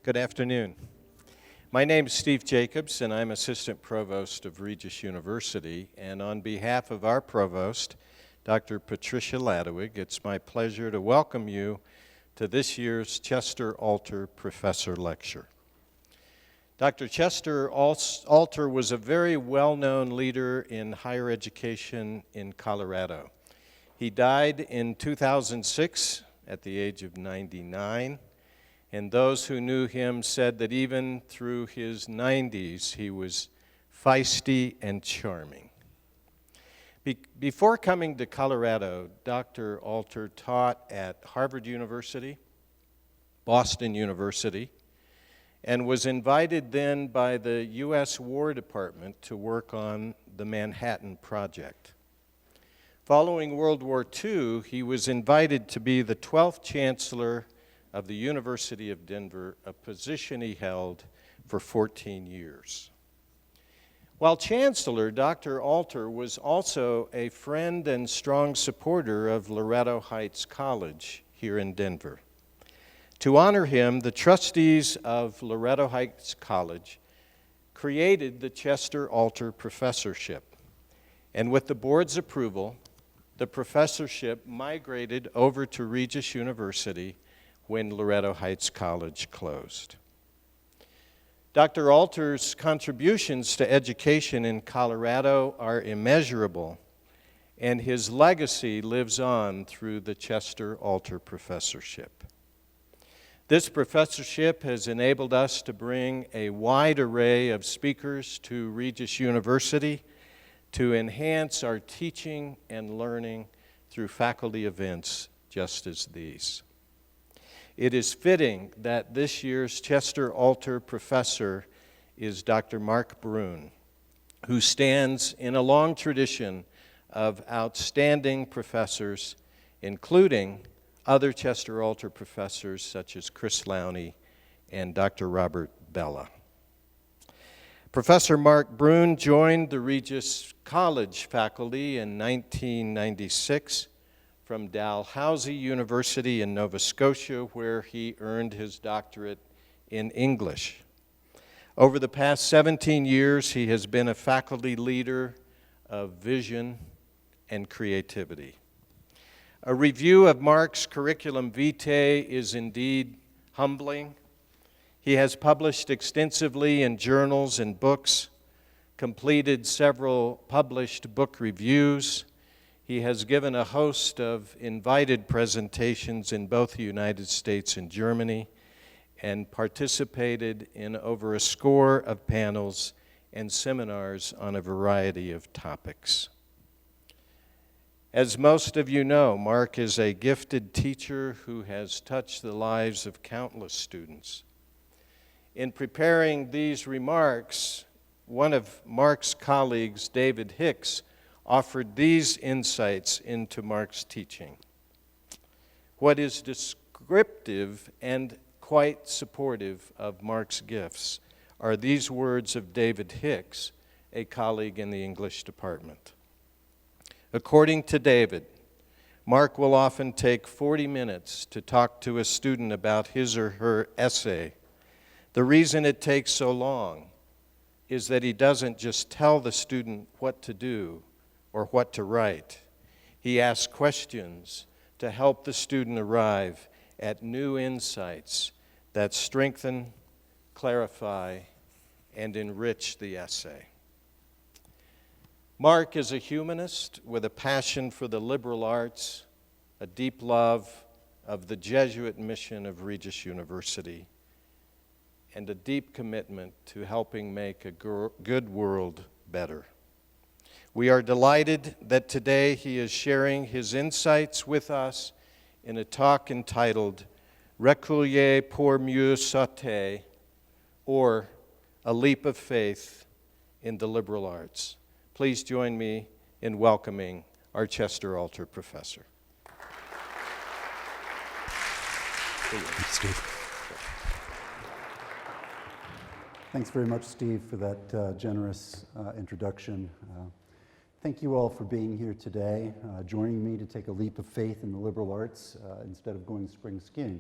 Good afternoon. My name is Steve Jacobs, and I'm Assistant Provost of Regis University. And on behalf of our Provost, Dr. Patricia Ladewig, it's my pleasure to welcome you to this year's Chester Alter Professor Lecture. Dr. Chester Alter was a very well-known leader in higher education in Colorado. He died in 2006 at the age of 99, and those who knew him said that even through his 90s, he was feisty and charming. Before coming to Colorado, Dr. Alter taught at Harvard University, Boston University, and was invited then by the U.S. War Department to work on the Manhattan Project. Following World War II, he was invited to be the 12th Chancellor of the University of Denver, a position he held for 14 years. While Chancellor, Dr. Alter was also a friend and strong supporter of Loretto Heights College here in Denver. To honor him, the trustees of Loretto Heights College created the Chester Alter Professorship, and with the board's approval, the professorship migrated over to Regis University when Loretto Heights College closed. Dr. Alter's contributions to education in Colorado are immeasurable, and his legacy lives on through the Chester Alter Professorship. This professorship has enabled us to bring a wide array of speakers to Regis University to enhance our teaching and learning through faculty events just as these. It is fitting that this year's Chester Alter Professor is Dr. Mark Bruhn, who stands in a long tradition of outstanding professors, including other Chester Alter professors such as Chris Lowney and Dr. Robert Bella. Professor Mark Bruhn joined the Regis College faculty in 1996 from Dalhousie University in Nova Scotia, where he earned his doctorate in English. Over the past 17 years, he has been a faculty leader of vision and creativity. A review of Mark's curriculum vitae is indeed humbling. He has published extensively in journals and books, completed several published book reviews. He has given a host of invited presentations in both the United States and Germany, and participated in over a score of panels and seminars on a variety of topics. As most of you know, Mark is a gifted teacher who has touched the lives of countless students. In preparing these remarks, one of Mark's colleagues, David Hicks, offered these insights into Mark's teaching. What is descriptive and quite supportive of Mark's gifts are these words of David Hicks, a colleague in the English department. According to David, Mark will often take 40 minutes to talk to a student about his or her essay. The reason it takes so long is that he doesn't just tell the student what to do or what to write. He asks questions to help the student arrive at new insights that strengthen, clarify, and enrich the essay. Mark is a humanist with a passion for the liberal arts, a deep love of the Jesuit mission of Regis University, and a deep commitment to helping make a good world better. We are delighted that today he is sharing his insights with us in a talk entitled Reculer pour mieux sauter, or A Leap of Faith in the Liberal Arts. Please join me in welcoming our Chester Alter Professor. Steve. Thanks very much, Steve, for that generous introduction. Thank you all for being here today, joining me to take a leap of faith in the liberal arts instead of going spring skiing.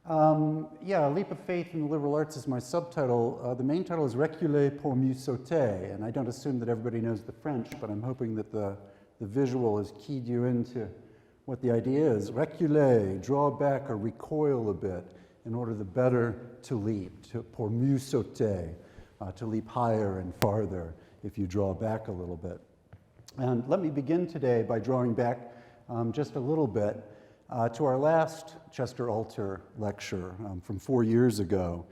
Yeah, A Leap of Faith in the Liberal Arts is my subtitle. The main title is Reculer pour mieux sauter, and I don't assume that everybody knows the French, but I'm hoping that the visual has keyed you into what the idea is. Reculer, draw back or recoil a bit in order the better to leap, pour mieux sauter, to leap higher and farther if you draw back a little bit. And let me begin today by drawing back just a little bit to our last Chester Alter lecture from 4 years ago,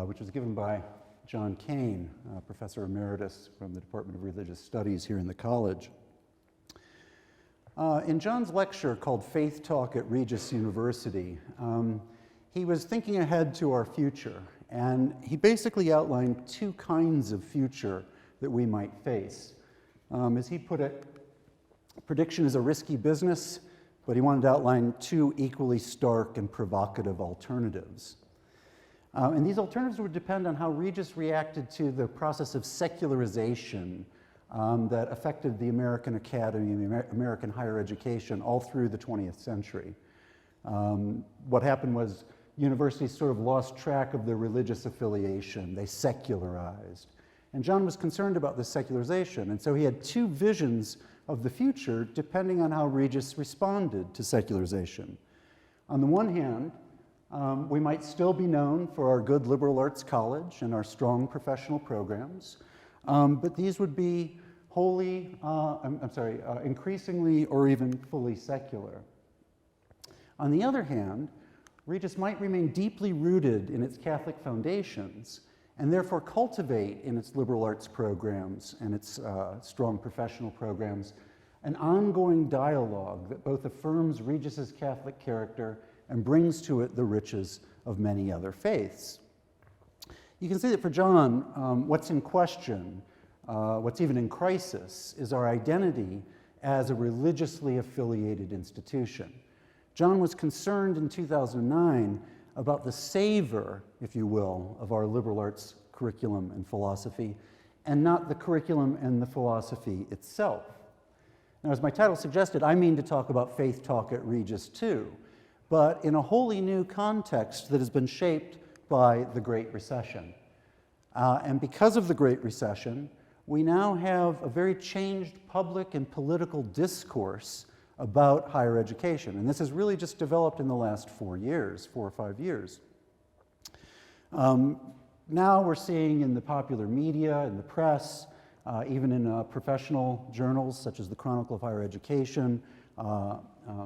which was given by John Kane, Professor Emeritus from the Department of Religious Studies here in the college. In John's lecture called Faith Talk at Regis University, he was thinking ahead to our future, and he basically outlined two kinds of future that we might face. As he put it, prediction is a risky business, but he wanted to outline two equally stark and provocative alternatives. And these alternatives would depend on how Regis reacted to the process of secularization that affected the American academy and the American higher education all through the 20th century. What happened was universities sort of lost track of their religious affiliation. They secularized. And John was concerned about this secularization, and so he had two visions of the future depending on how Regis responded to secularization. On the one hand, we might still be known for our good liberal arts college and our strong professional programs, but these would be wholly, increasingly or even fully secular. On the other hand, Regis might remain deeply rooted in its Catholic foundations and therefore cultivate in its liberal arts programs and its strong professional programs an ongoing dialogue that both affirms Regis's Catholic character and brings to it the riches of many other faiths. You can see that for John, what's in question, what's even in crisis, is our identity as a religiously affiliated institution. John was concerned in 2009 about the savor, if you will, of our liberal arts curriculum and philosophy, and not the curriculum and the philosophy itself. Now, as my title suggested, I mean to talk about Faith Talk at Regis too, but in a wholly new context that has been shaped by the Great Recession. And because of the Great Recession, we now have a very changed public and political discourse about higher education. And this has really just developed in the last 4 or 5 years. Now we're seeing in the popular media, in the press, even in professional journals such as the Chronicle of Higher Education,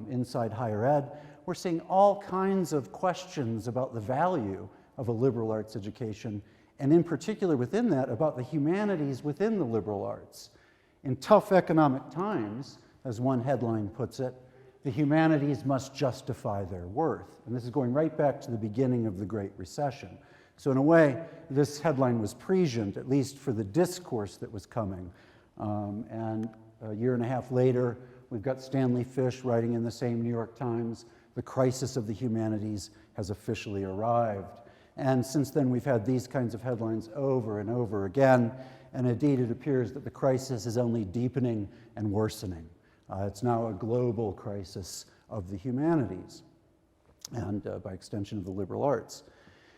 Inside Higher Ed, we're seeing all kinds of questions about the value of a liberal arts education, and in particular within that, about the humanities within the liberal arts. In tough economic times, as one headline puts it, the humanities must justify their worth. And this is going right back to the beginning of the Great Recession. So in a way, this headline was prescient, at least for the discourse that was coming. And a year and a half later, we've got Stanley Fish writing in the same New York Times, the crisis of the humanities has officially arrived. And since then, we've had these kinds of headlines over and over again. And indeed, it appears that the crisis is only deepening and worsening. It's now a global crisis of the humanities and by extension of the liberal arts.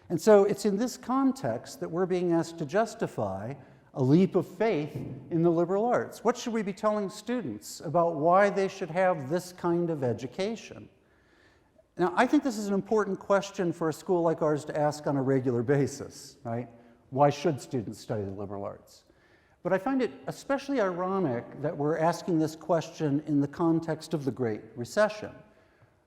And so it's in this context that we're being asked to justify a leap of faith in the liberal arts. What should we be telling students about why they should have this kind of education? Now, I think this is an important question for a school like ours to ask on a regular basis, right? Why should students study the liberal arts? But I find it especially ironic that we're asking this question in the context of the Great Recession.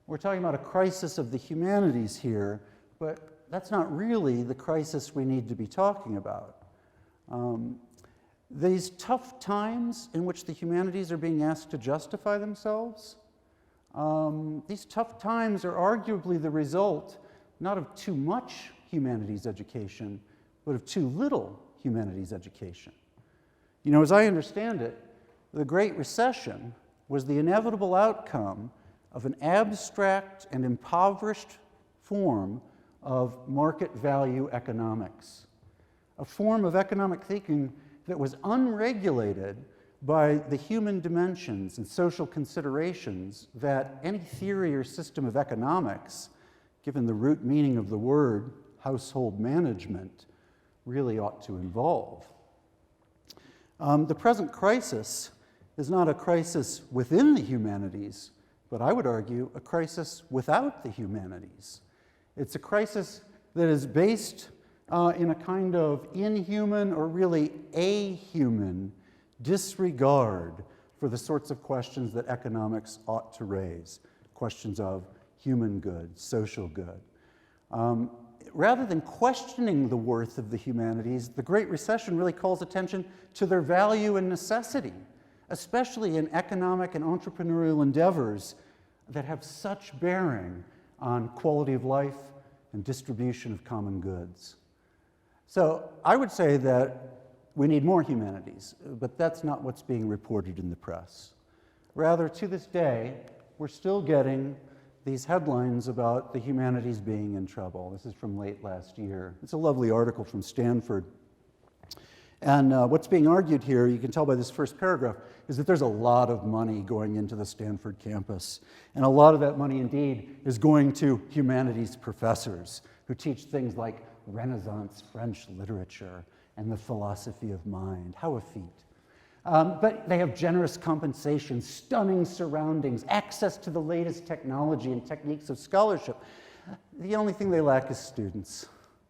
We're talking about a crisis of the humanities here, but that's not really the crisis we need to be talking about. These tough times in which the humanities are being asked to justify themselves, these tough times are arguably the result not of too much humanities education, but of too little humanities education. You know, as I understand it, the Great Recession was the inevitable outcome of an abstract and impoverished form of market value economics, a form of economic thinking that was unregulated by the human dimensions and social considerations that any theory or system of economics given the root meaning of the word household management, really ought to involve. The present crisis is not a crisis within the humanities, but I would argue a crisis without the humanities. It's a crisis that is based in a kind of inhuman or really a-human disregard for the sorts of questions that economics ought to raise, questions of human good, social good. Rather than questioning the worth of the humanities, the Great Recession really calls attention to their value and necessity, especially in economic and entrepreneurial endeavors that have such bearing on quality of life and distribution of common goods. So I would say that we need more humanities, but that's not what's being reported in the press. Rather, to this day, we're still getting these headlines about the humanities being in trouble. This is from late last year. It's a lovely article from Stanford. And what's being argued here, you can tell by this first paragraph, is that there's a lot of money going into the Stanford campus. And a lot of that money, indeed, is going to humanities professors who teach things like Renaissance French literature and the philosophy of mind. How a feat. But they have generous compensation, stunning surroundings, access to the latest technology and techniques of scholarship. The only thing they lack is students,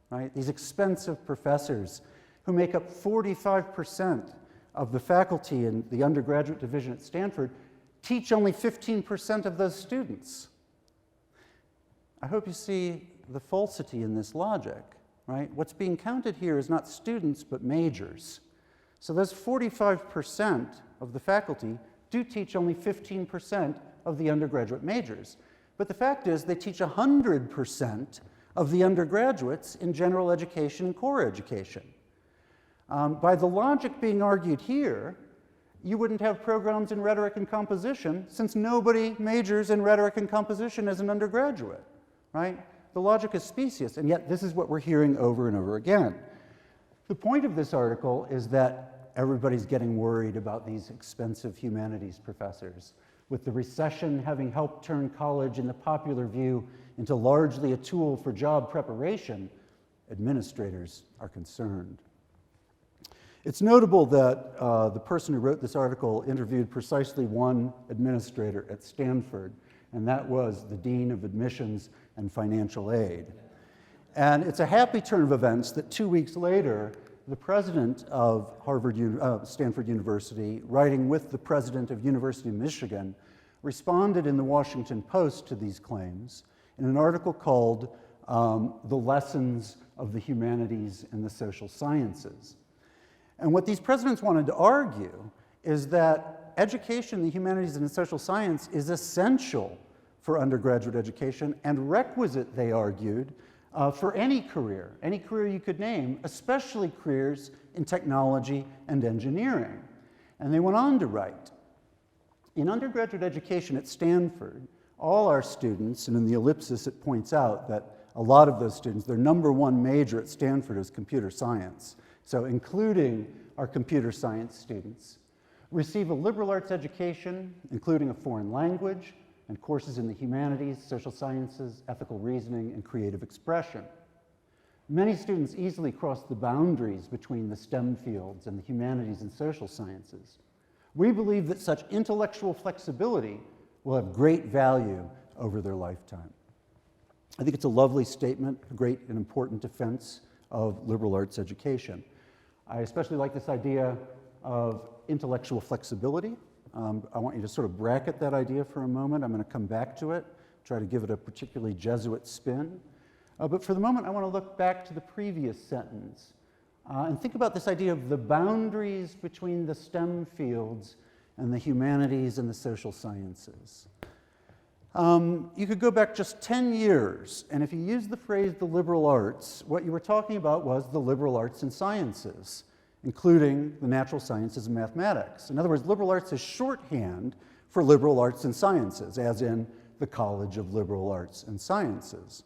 right? These expensive professors who make up 45% of the faculty in the undergraduate division at Stanford teach only 15% of those students. I hope you see the falsity in this logic, right? What's being counted here is not students, but majors. So those 45% of the faculty do teach only 15% of the undergraduate majors. But the fact is they teach 100% of the undergraduates in general education and core education. By the logic being argued here, you wouldn't have programs in rhetoric and composition since nobody majors in rhetoric and composition as an undergraduate, right? The logic is specious, and yet this is what we're hearing over and over again. The point of this article is that everybody's getting worried about these expensive humanities professors. With the recession having helped turn college in the popular view into largely a tool for job preparation, administrators are concerned. It's notable that the person who wrote this article interviewed precisely one administrator at Stanford, and that was the Dean of Admissions and Financial Aid. And it's a happy turn of events that 2 weeks later, the president of Stanford University, writing with the president of University of Michigan, responded in the Washington Post to these claims in an article called The Lessons of the Humanities and the Social Sciences. And what these presidents wanted to argue is that education in the humanities and in social science is essential for undergraduate education and requisite, they argued, for any career you could name, especially careers in technology and engineering. And they went on to write, in undergraduate education at Stanford, all our students, and in the ellipsis it points out that a lot of those students, their number one major at Stanford is computer science. So including our computer science students, receive a liberal arts education, including a foreign language, and courses in the humanities, social sciences, ethical reasoning, and creative expression. Many students easily cross the boundaries between the STEM fields and the humanities and social sciences. We believe that such intellectual flexibility will have great value over their lifetime. I think it's a lovely statement, a great and important defense of liberal arts education. I especially like this idea of intellectual flexibility. I want you to sort of bracket that idea for a moment. I'm going to come back to it, try to give it a particularly Jesuit spin. But for the moment, I want to look back to the previous sentence and think about this idea of the boundaries between the STEM fields and the humanities and the social sciences. You could go back just 10 years, and if you use the phrase the liberal arts, what you were talking about was the liberal arts and sciences, including the natural sciences and mathematics. In other words, liberal arts is shorthand for liberal arts and sciences, as in the College of Liberal Arts and Sciences.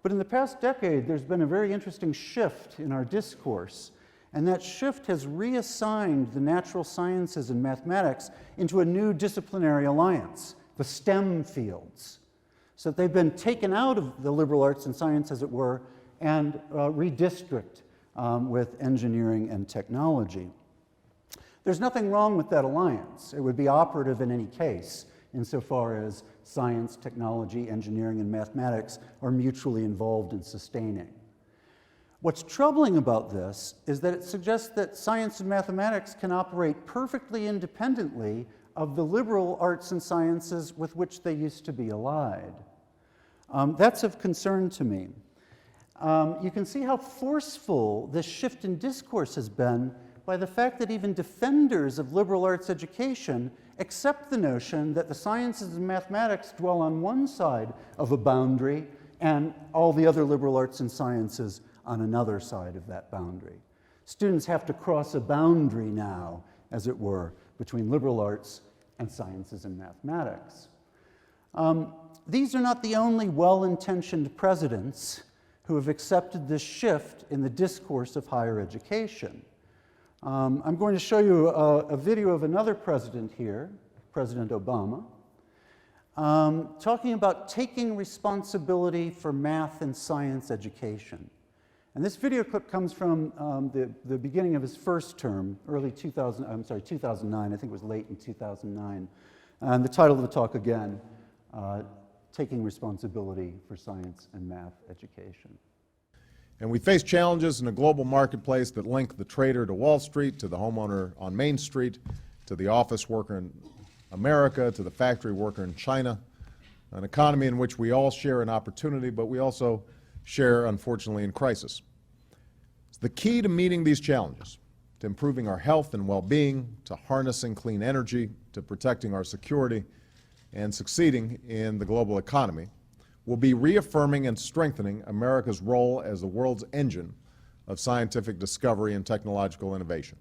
But in the past decade, there's been a very interesting shift in our discourse, and that shift has reassigned the natural sciences and mathematics into a new disciplinary alliance, the STEM fields. So they've been taken out of the liberal arts and science, as it were, and redistricted with engineering and technology. There's nothing wrong with that alliance. It would be operative in any case, insofar as science, technology, engineering, and mathematics are mutually involved in sustaining. What's troubling about this is that it suggests that science and mathematics can operate perfectly independently of the liberal arts and sciences with which they used to be allied. That's of concern to me. You can see how forceful this shift in discourse has been by the fact that even defenders of liberal arts education accept the notion that the sciences and mathematics dwell on one side of a boundary and all the other liberal arts and sciences on another side of that boundary. Students have to cross a boundary now, as it were, between liberal arts and sciences and mathematics. These are not the only well-intentioned presidents who have accepted this shift in the discourse of higher education. I'm going to show you a video of another president here, President Obama, talking about taking responsibility for math and science education. And this video clip comes from the beginning of his first term, 2009, I think it was late in 2009. And the title of the talk again, Taking Responsibility for Science and Math Education. And we face challenges in a global marketplace that link the trader to Wall Street, to the homeowner on Main Street, to the office worker in America, to the factory worker in China, an economy in which we all share an opportunity, but we also share, unfortunately, in crisis. The key to meeting these challenges, to improving our health and well-being, to harnessing clean energy, to protecting our security, and succeeding in the global economy, will be reaffirming and strengthening America's role as the world's engine of scientific discovery and technological innovation.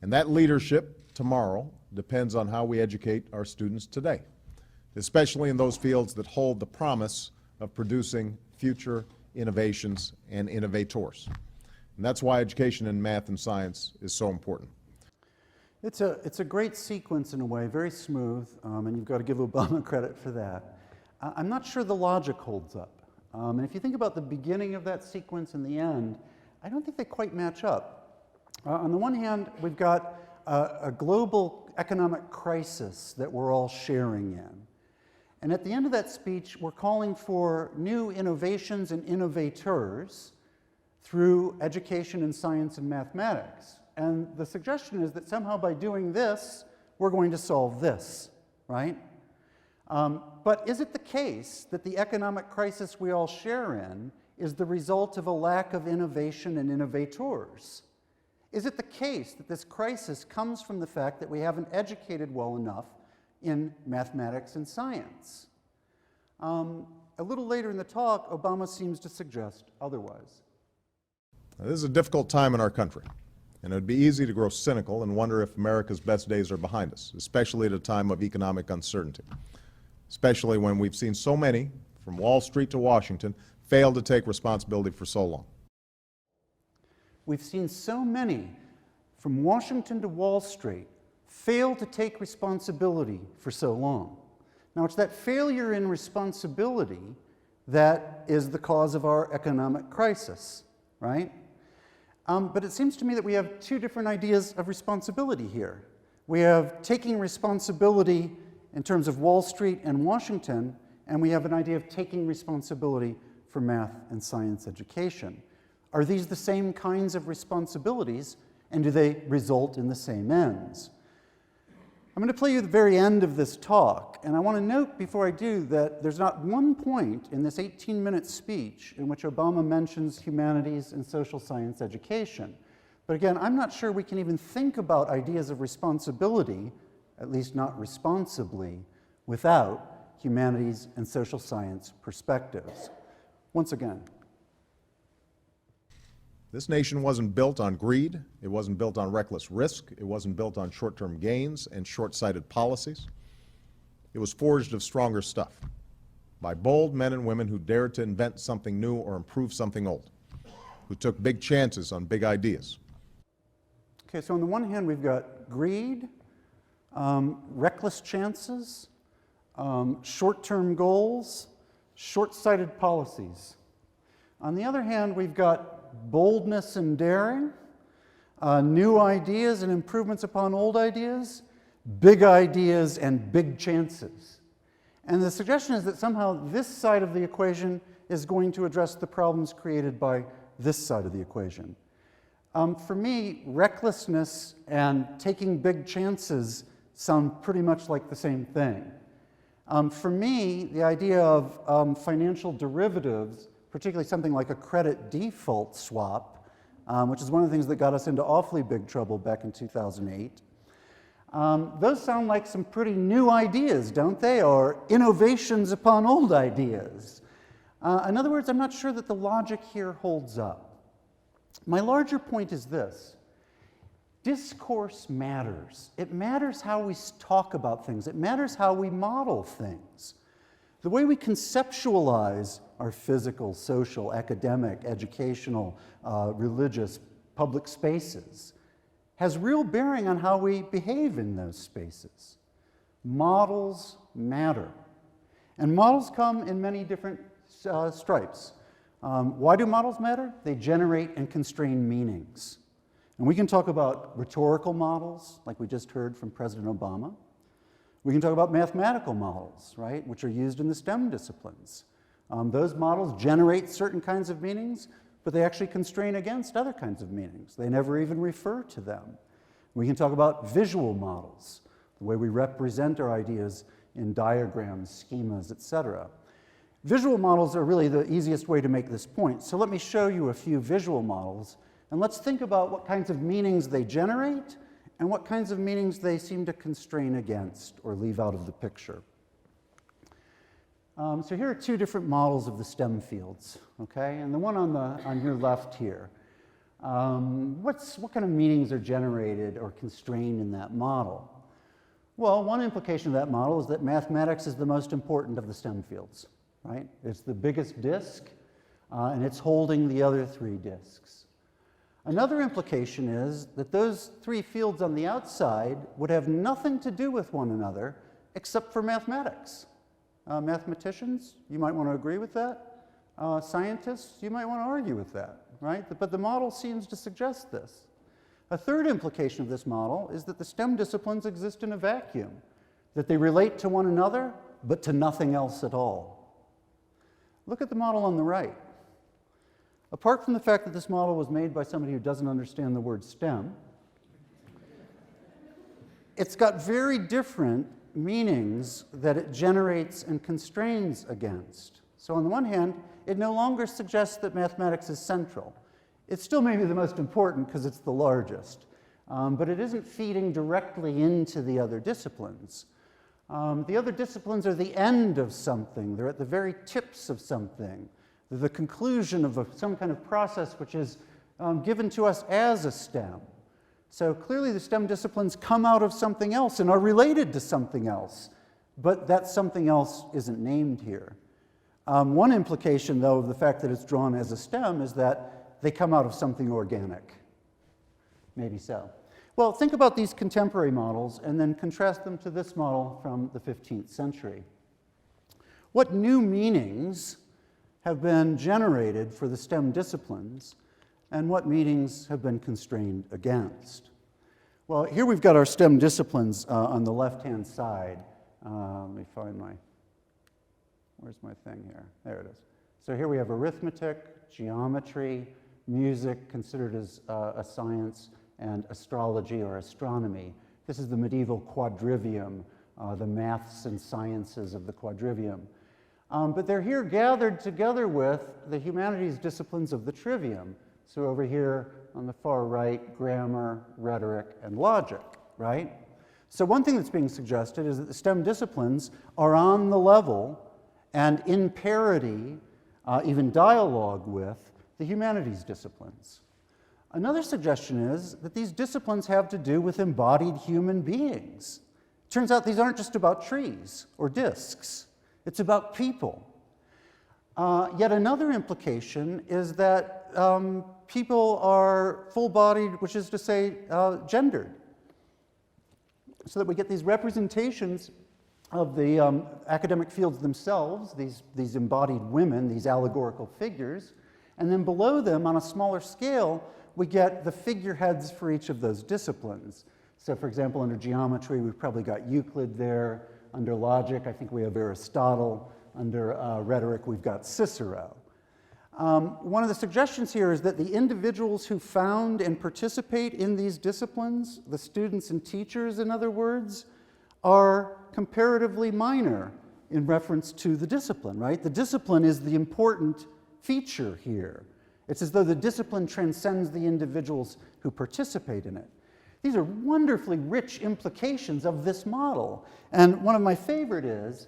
And that leadership tomorrow depends on how we educate our students today, especially in those fields that hold the promise of producing future innovations and innovators. And that's why education in math and science is so important. It's a great sequence in a way, very smooth, and you've got to give Obama credit for that. I'm not sure the logic holds up. And if you think about the beginning of that sequence and the end, I don't think they quite match up. On the one hand, we've got a global economic crisis that we're all sharing in. And at the end of that speech, we're calling for new innovations and innovators through education in science and mathematics. And the suggestion is that somehow by doing this, we're going to solve this, right? But is it the case that the economic crisis we all share in is the result of a lack of innovation and innovators? Is it the case that this crisis comes from the fact that we haven't educated well enough in mathematics and science? A little later in the talk, Obama seems to suggest otherwise. Now, this is a difficult time in our country, and it would be easy to grow cynical and wonder if America's best days are behind us, especially at a time of economic uncertainty, especially when we've seen so many, from Wall Street to Washington, fail to take responsibility for so long. We've seen so many, from Washington to Wall Street, fail to take responsibility for so long. Now, it's that failure in responsibility that is the cause of our economic crisis, right? But it seems to me that we have two different ideas of responsibility here. We have taking responsibility in terms of Wall Street and Washington, and we have an idea of taking responsibility for math and science education. Are these the same kinds of responsibilities, and do they result in the same ends? I'm going to play you the very end of this talk, and I want to note before I do that there's not one point in this 18-minute speech in which Obama mentions humanities and social science education. But again, I'm not sure we can even think about ideas of responsibility, at least not responsibly, without humanities and social science perspectives. Once again. This nation wasn't built on greed, it wasn't built on reckless risk, it wasn't built on short-term gains and short-sighted policies. It was forged of stronger stuff by bold men and women who dared to invent something new or improve something old, who took big chances on big ideas. Okay, so on the one hand, we've got greed, reckless chances, short-term goals, short-sighted policies. On the other hand, we've got boldness and daring, new ideas and improvements upon old ideas, big ideas and big chances. And the suggestion is that somehow this side of the equation is going to address the problems created by this side of the equation. For me, recklessness and taking big chances sound pretty much like the same thing. For me, the idea of financial derivatives, particularly something like a credit default swap, which is one of the things that got us into awfully big trouble back in 2008, those sound like some pretty new ideas, don't they? Or innovations upon old ideas. In other words, I'm not sure that the logic here holds up. My larger point is this. Discourse matters. It matters how we talk about things. It matters how we model things. The way we conceptualize our physical, social, academic, educational, religious, public spaces has real bearing on how we behave in those spaces. Models matter. And models come in many different stripes. Why do models matter? They generate and constrain meanings. And we can talk about rhetorical models, like we just heard from President Obama. We can talk about mathematical models, right, which are used in the STEM disciplines. Those models generate certain kinds of meanings, but they actually constrain against other kinds of meanings. They never even refer to them. We can talk about visual models, the way we represent our ideas in diagrams, schemas, etc. Visual models are really the easiest way to make this point. So let me show you a few visual models, and let's think about what kinds of meanings they generate and what kinds of meanings they seem to constrain against or leave out of the picture. So here are two different models of the STEM fields, okay? And the one on your left here. What kind of meanings are generated or constrained in that model? Well, one implication of that model is that mathematics is the most important of the STEM fields, right? It's the biggest disk, and it's holding the other three disks. Another implication is that those three fields on the outside would have nothing to do with one another except for mathematics. Mathematicians, you might want to agree with that. Scientists, you might want to argue with that, right? But the model seems to suggest this. A third implication of this model is that the STEM disciplines exist in a vacuum, that they relate to one another, but to nothing else at all. Look at the model on the right. Apart from the fact that this model was made by somebody who doesn't understand the word STEM, it's got very different meanings that it generates and constrains against. So on the one hand, it no longer suggests that mathematics is central. It's still maybe the most important because it's the largest, but it isn't feeding directly into the other disciplines. The other disciplines are the end of something. They're at the very tips of something. They're the conclusion of some kind of process which is given to us as a STEM. So clearly the STEM disciplines come out of something else and are related to something else, but that something else isn't named here. One implication, though, of the fact that it's drawn as a STEM is that they come out of something organic. Maybe so. Well, think about these contemporary models and then contrast them to this model from the 15th century. What new meanings have been generated for the STEM disciplines, and what meanings have been constrained against? Well, here we've got our STEM disciplines on the left-hand side. Let me find where's my thing here? There it is. So here we have arithmetic, geometry, music, considered as a science, and astrology or astronomy. This is the Medieval Quadrivium, the maths and sciences of the Quadrivium. But they're here gathered together with the humanities disciplines of the trivium. So over here on the far right, grammar, rhetoric, and logic, right? So one thing that's being suggested is that the STEM disciplines are on the level and in parity, even dialogue with, the humanities disciplines. Another suggestion is that these disciplines have to do with embodied human beings. Turns out these aren't just about trees or disks. It's about people. Yet another implication is that people are full-bodied, which is to say gendered, so that we get these representations of the academic fields themselves, these embodied women, these allegorical figures, and then below them, on a smaller scale, we get the figureheads for each of those disciplines. So for example, under geometry, we've probably got Euclid there. Under logic, I think we have Aristotle. Under rhetoric, we've got Cicero. One of the suggestions here is that the individuals who found and participate in these disciplines, the students and teachers, in other words, are comparatively minor in reference to the discipline, right? The discipline is the important feature here. It's as though the discipline transcends the individuals who participate in it. These are wonderfully rich implications of this model. And one of my favorite is,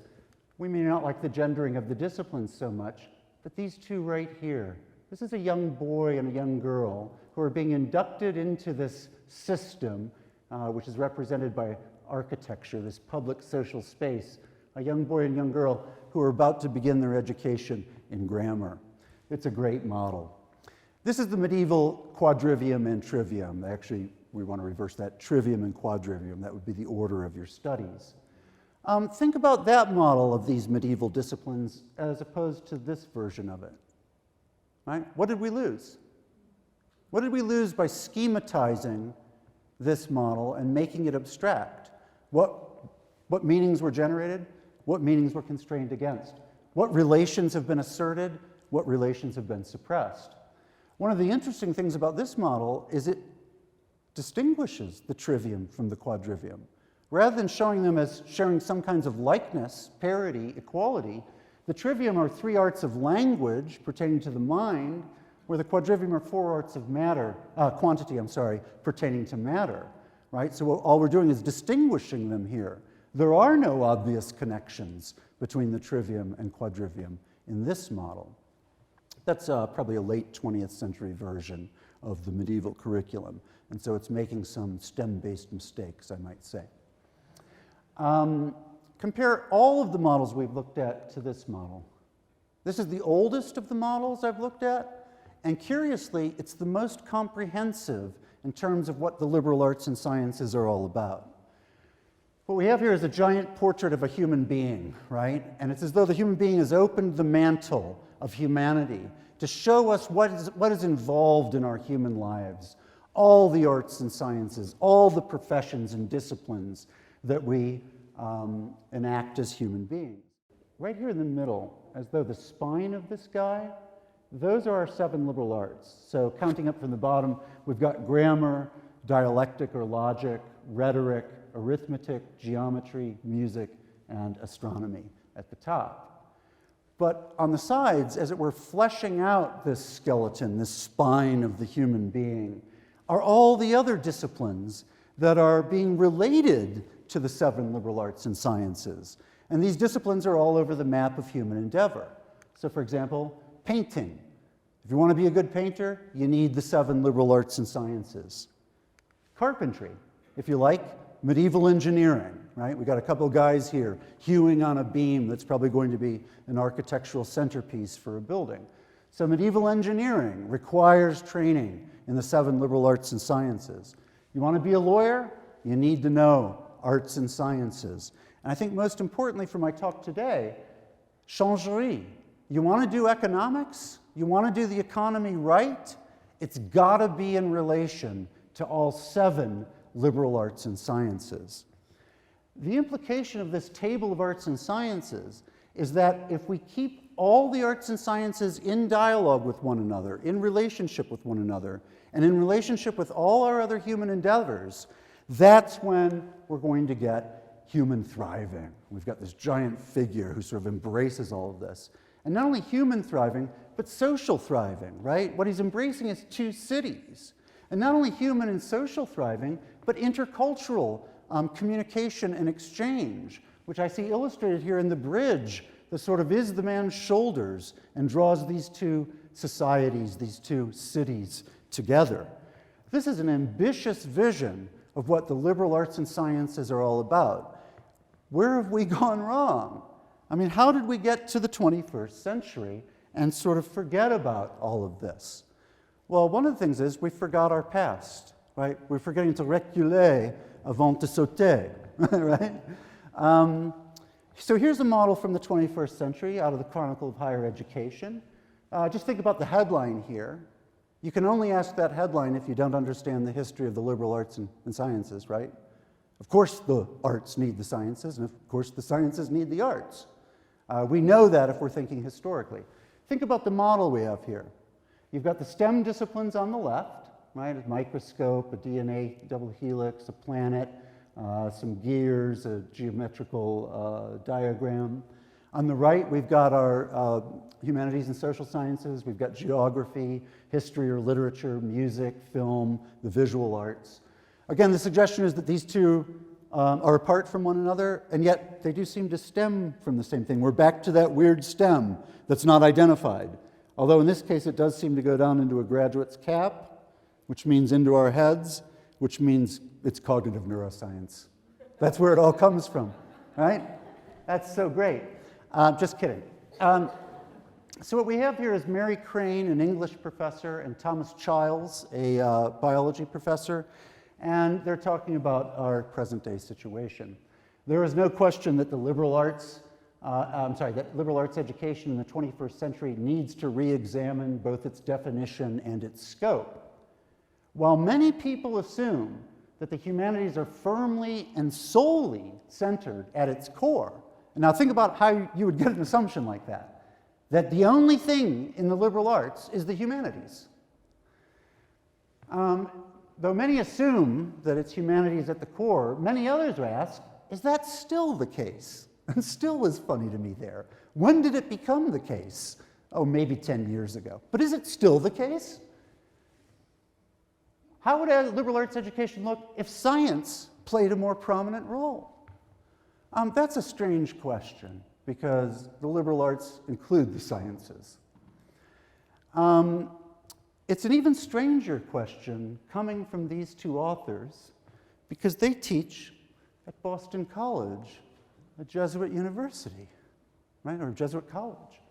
we may not like the gendering of the disciplines so much, but these two right here. This is a young boy and a young girl who are being inducted into this system, which is represented by architecture, this public social space. A young boy and young girl who are about to begin their education in grammar. It's a great model. This is the medieval quadrivium and trivium. Actually, we want to reverse that, trivium and quadrivium. That would be the order of your studies. Think about that model of these medieval disciplines as opposed to this version of it. Right? What did we lose? What did we lose by schematizing this model and making it abstract? What meanings were generated? What meanings were constrained against? What relations have been asserted? What relations have been suppressed? One of the interesting things about this model is it distinguishes the trivium from the quadrivium. Rather than showing them as sharing some kinds of likeness, parity, equality, the trivium are 3 arts of language pertaining to the mind, where the quadrivium are 4 arts of matter, quantity, pertaining to matter, right? So all we're doing is distinguishing them here. There are no obvious connections between the trivium and quadrivium in this model. That's probably a late 20th century version of the medieval curriculum, and so it's making some STEM-based mistakes, I might say. Compare all of the models we've looked at to this model. This is the oldest of the models I've looked at, and curiously, it's the most comprehensive in terms of what the liberal arts and sciences are all about. What we have here is a giant portrait of a human being, right? And it's as though the human being has opened the mantle of humanity to show us what is involved in our human lives. All the arts and sciences, all the professions and disciplines that we enact as human beings. Right here in the middle, as though the spine of this guy, those are our 7 liberal arts. So counting up from the bottom, we've got grammar, dialectic or logic, rhetoric, arithmetic, geometry, music, and astronomy at the top. But on the sides, as it were, fleshing out this skeleton, this spine of the human being, are all the other disciplines that are being related to the 7 liberal arts and sciences. And these disciplines are all over the map of human endeavor. So for example, painting. If you want to be a good painter, you need the 7 liberal arts and sciences. Carpentry, if you like, medieval engineering, right? We got a couple guys here hewing on a beam that's probably going to be an architectural centerpiece for a building. So medieval engineering requires training in the 7 liberal arts and sciences. You want to be a lawyer? You need to know arts and sciences. And I think most importantly for my talk today, changerie. You want to do economics? You want to do the economy right? It's got to be in relation to all 7 liberal arts and sciences. The implication of this table of arts and sciences is that if we keep all the arts and sciences in dialogue with one another, in relationship with one another, and in relationship with all our other human endeavors, that's when we're going to get human thriving. We've got this giant figure who sort of embraces all of this. And not only human thriving, but social thriving, right? What he's embracing is 2 cities. And not only human and social thriving, but intercultural communication and exchange, which I see illustrated here in the bridge that sort of is the man's shoulders and draws these 2 societies, these 2 cities together. This is an ambitious vision of what the liberal arts and sciences are all about. Where have we gone wrong? I mean, how did we get to the 21st century and sort of forget about all of this? Well, one of the things is we forgot our past, right? We're forgetting to reculer avant de sauter, right? So here's a model from the 21st century out of the Chronicle of Higher Education. Just think about the headline here. You can only ask that headline if you don't understand the history of the liberal arts and sciences, right? Of course the arts need the sciences, and of course the sciences need the arts. We know that if we're thinking historically. Think about the model we have here. You've got the STEM disciplines on the left, right? A microscope, a DNA double helix, a planet, some gears, a geometrical diagram. On the right, we've got our humanities and social sciences. We've got geography, history or literature, music, film, the visual arts. Again, the suggestion is that these two are apart from one another, and yet they do seem to stem from the same thing. We're back to that weird stem that's not identified. Although in this case, it does seem to go down into a graduate's cap, which means into our heads, which means it's cognitive neuroscience. That's where it all comes from, right? That's so great. Just kidding. So what we have here is Mary Crane, an English professor, and Thomas Childs, a biology professor, and they're talking about our present-day situation. There is no question that the liberal arts, that liberal arts education in the 21st century needs to re-examine both its definition and its scope. While many people assume that the humanities are firmly and solely centered at its core, and now think about how you would get an assumption like that the only thing in the liberal arts is the humanities. Though many assume that it's humanities at the core, many others ask, is that still the case? And still is funny to me there. When did it become the case? Oh, maybe 10 years ago. But is it still the case? How would a liberal arts education look if science played a more prominent role? That's a strange question, because the liberal arts include the sciences. It's an even stranger question coming from these two authors, because they teach at Boston College, a Jesuit university, right, or Jesuit college.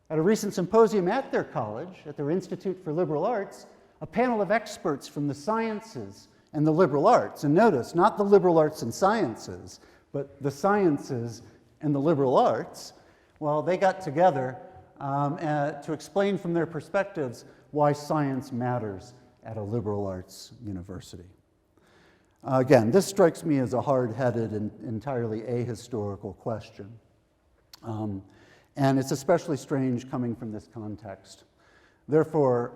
At a recent symposium at their college, at their Institute for Liberal Arts, a panel of experts from the sciences and the liberal arts, and notice, not the liberal arts and sciences, but the sciences and the liberal arts, well, they got together to explain from their perspectives why science matters at a liberal arts university. Again, this strikes me as a hard-headed and entirely ahistorical question. And it's especially strange coming from this context. Therefore,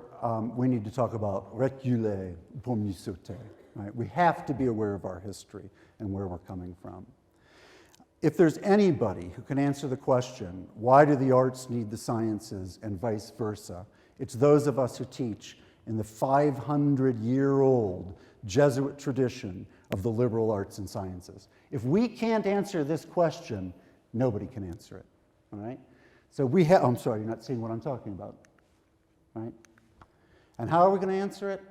we need to talk about Reculer pour mieux sauter. Right? We have to be aware of our history and where we're coming from. If there's anybody who can answer the question, why do the arts need the sciences and vice versa, it's those of us who teach in the 500-year-old Jesuit tradition of the liberal arts and sciences. If we can't answer this question, nobody can answer it, all right? So we have, I'm sorry, you're not seeing what I'm talking about, right? And how are we going to answer it?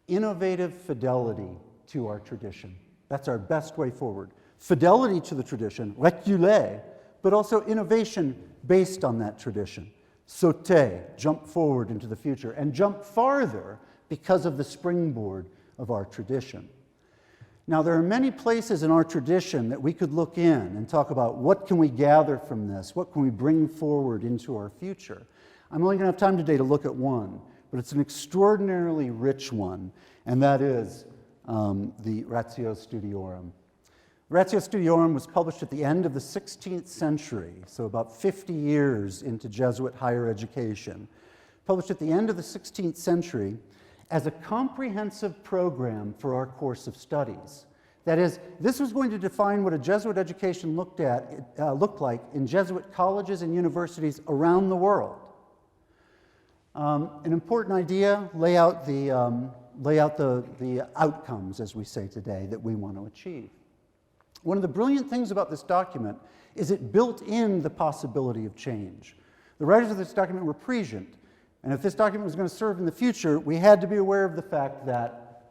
Innovative fidelity to our tradition. That's our best way forward. Fidelity to the tradition, reculer, but also innovation based on that tradition. Sauter, jump forward into the future, and jump farther because of the springboard of our tradition. Now, there are many places in our tradition that we could look in and talk about what can we gather from this, what can we bring forward into our future. I'm only going to have time today to look at one, but it's an extraordinarily rich one, and that is the Ratio Studiorum. Ratio Studiorum was published at the end of the 16th century, so about 50 years into Jesuit higher education. Published at the end of the 16th century as a comprehensive program for our course of studies. That is, this was going to define what a Jesuit education looked like in Jesuit colleges and universities around the world. An important idea, lay out the outcomes, as we say today, that we want to achieve. One of the brilliant things about this document is it built in the possibility of change. The writers of this document were prescient, and if this document was going to serve in the future, we had to be aware of the fact that,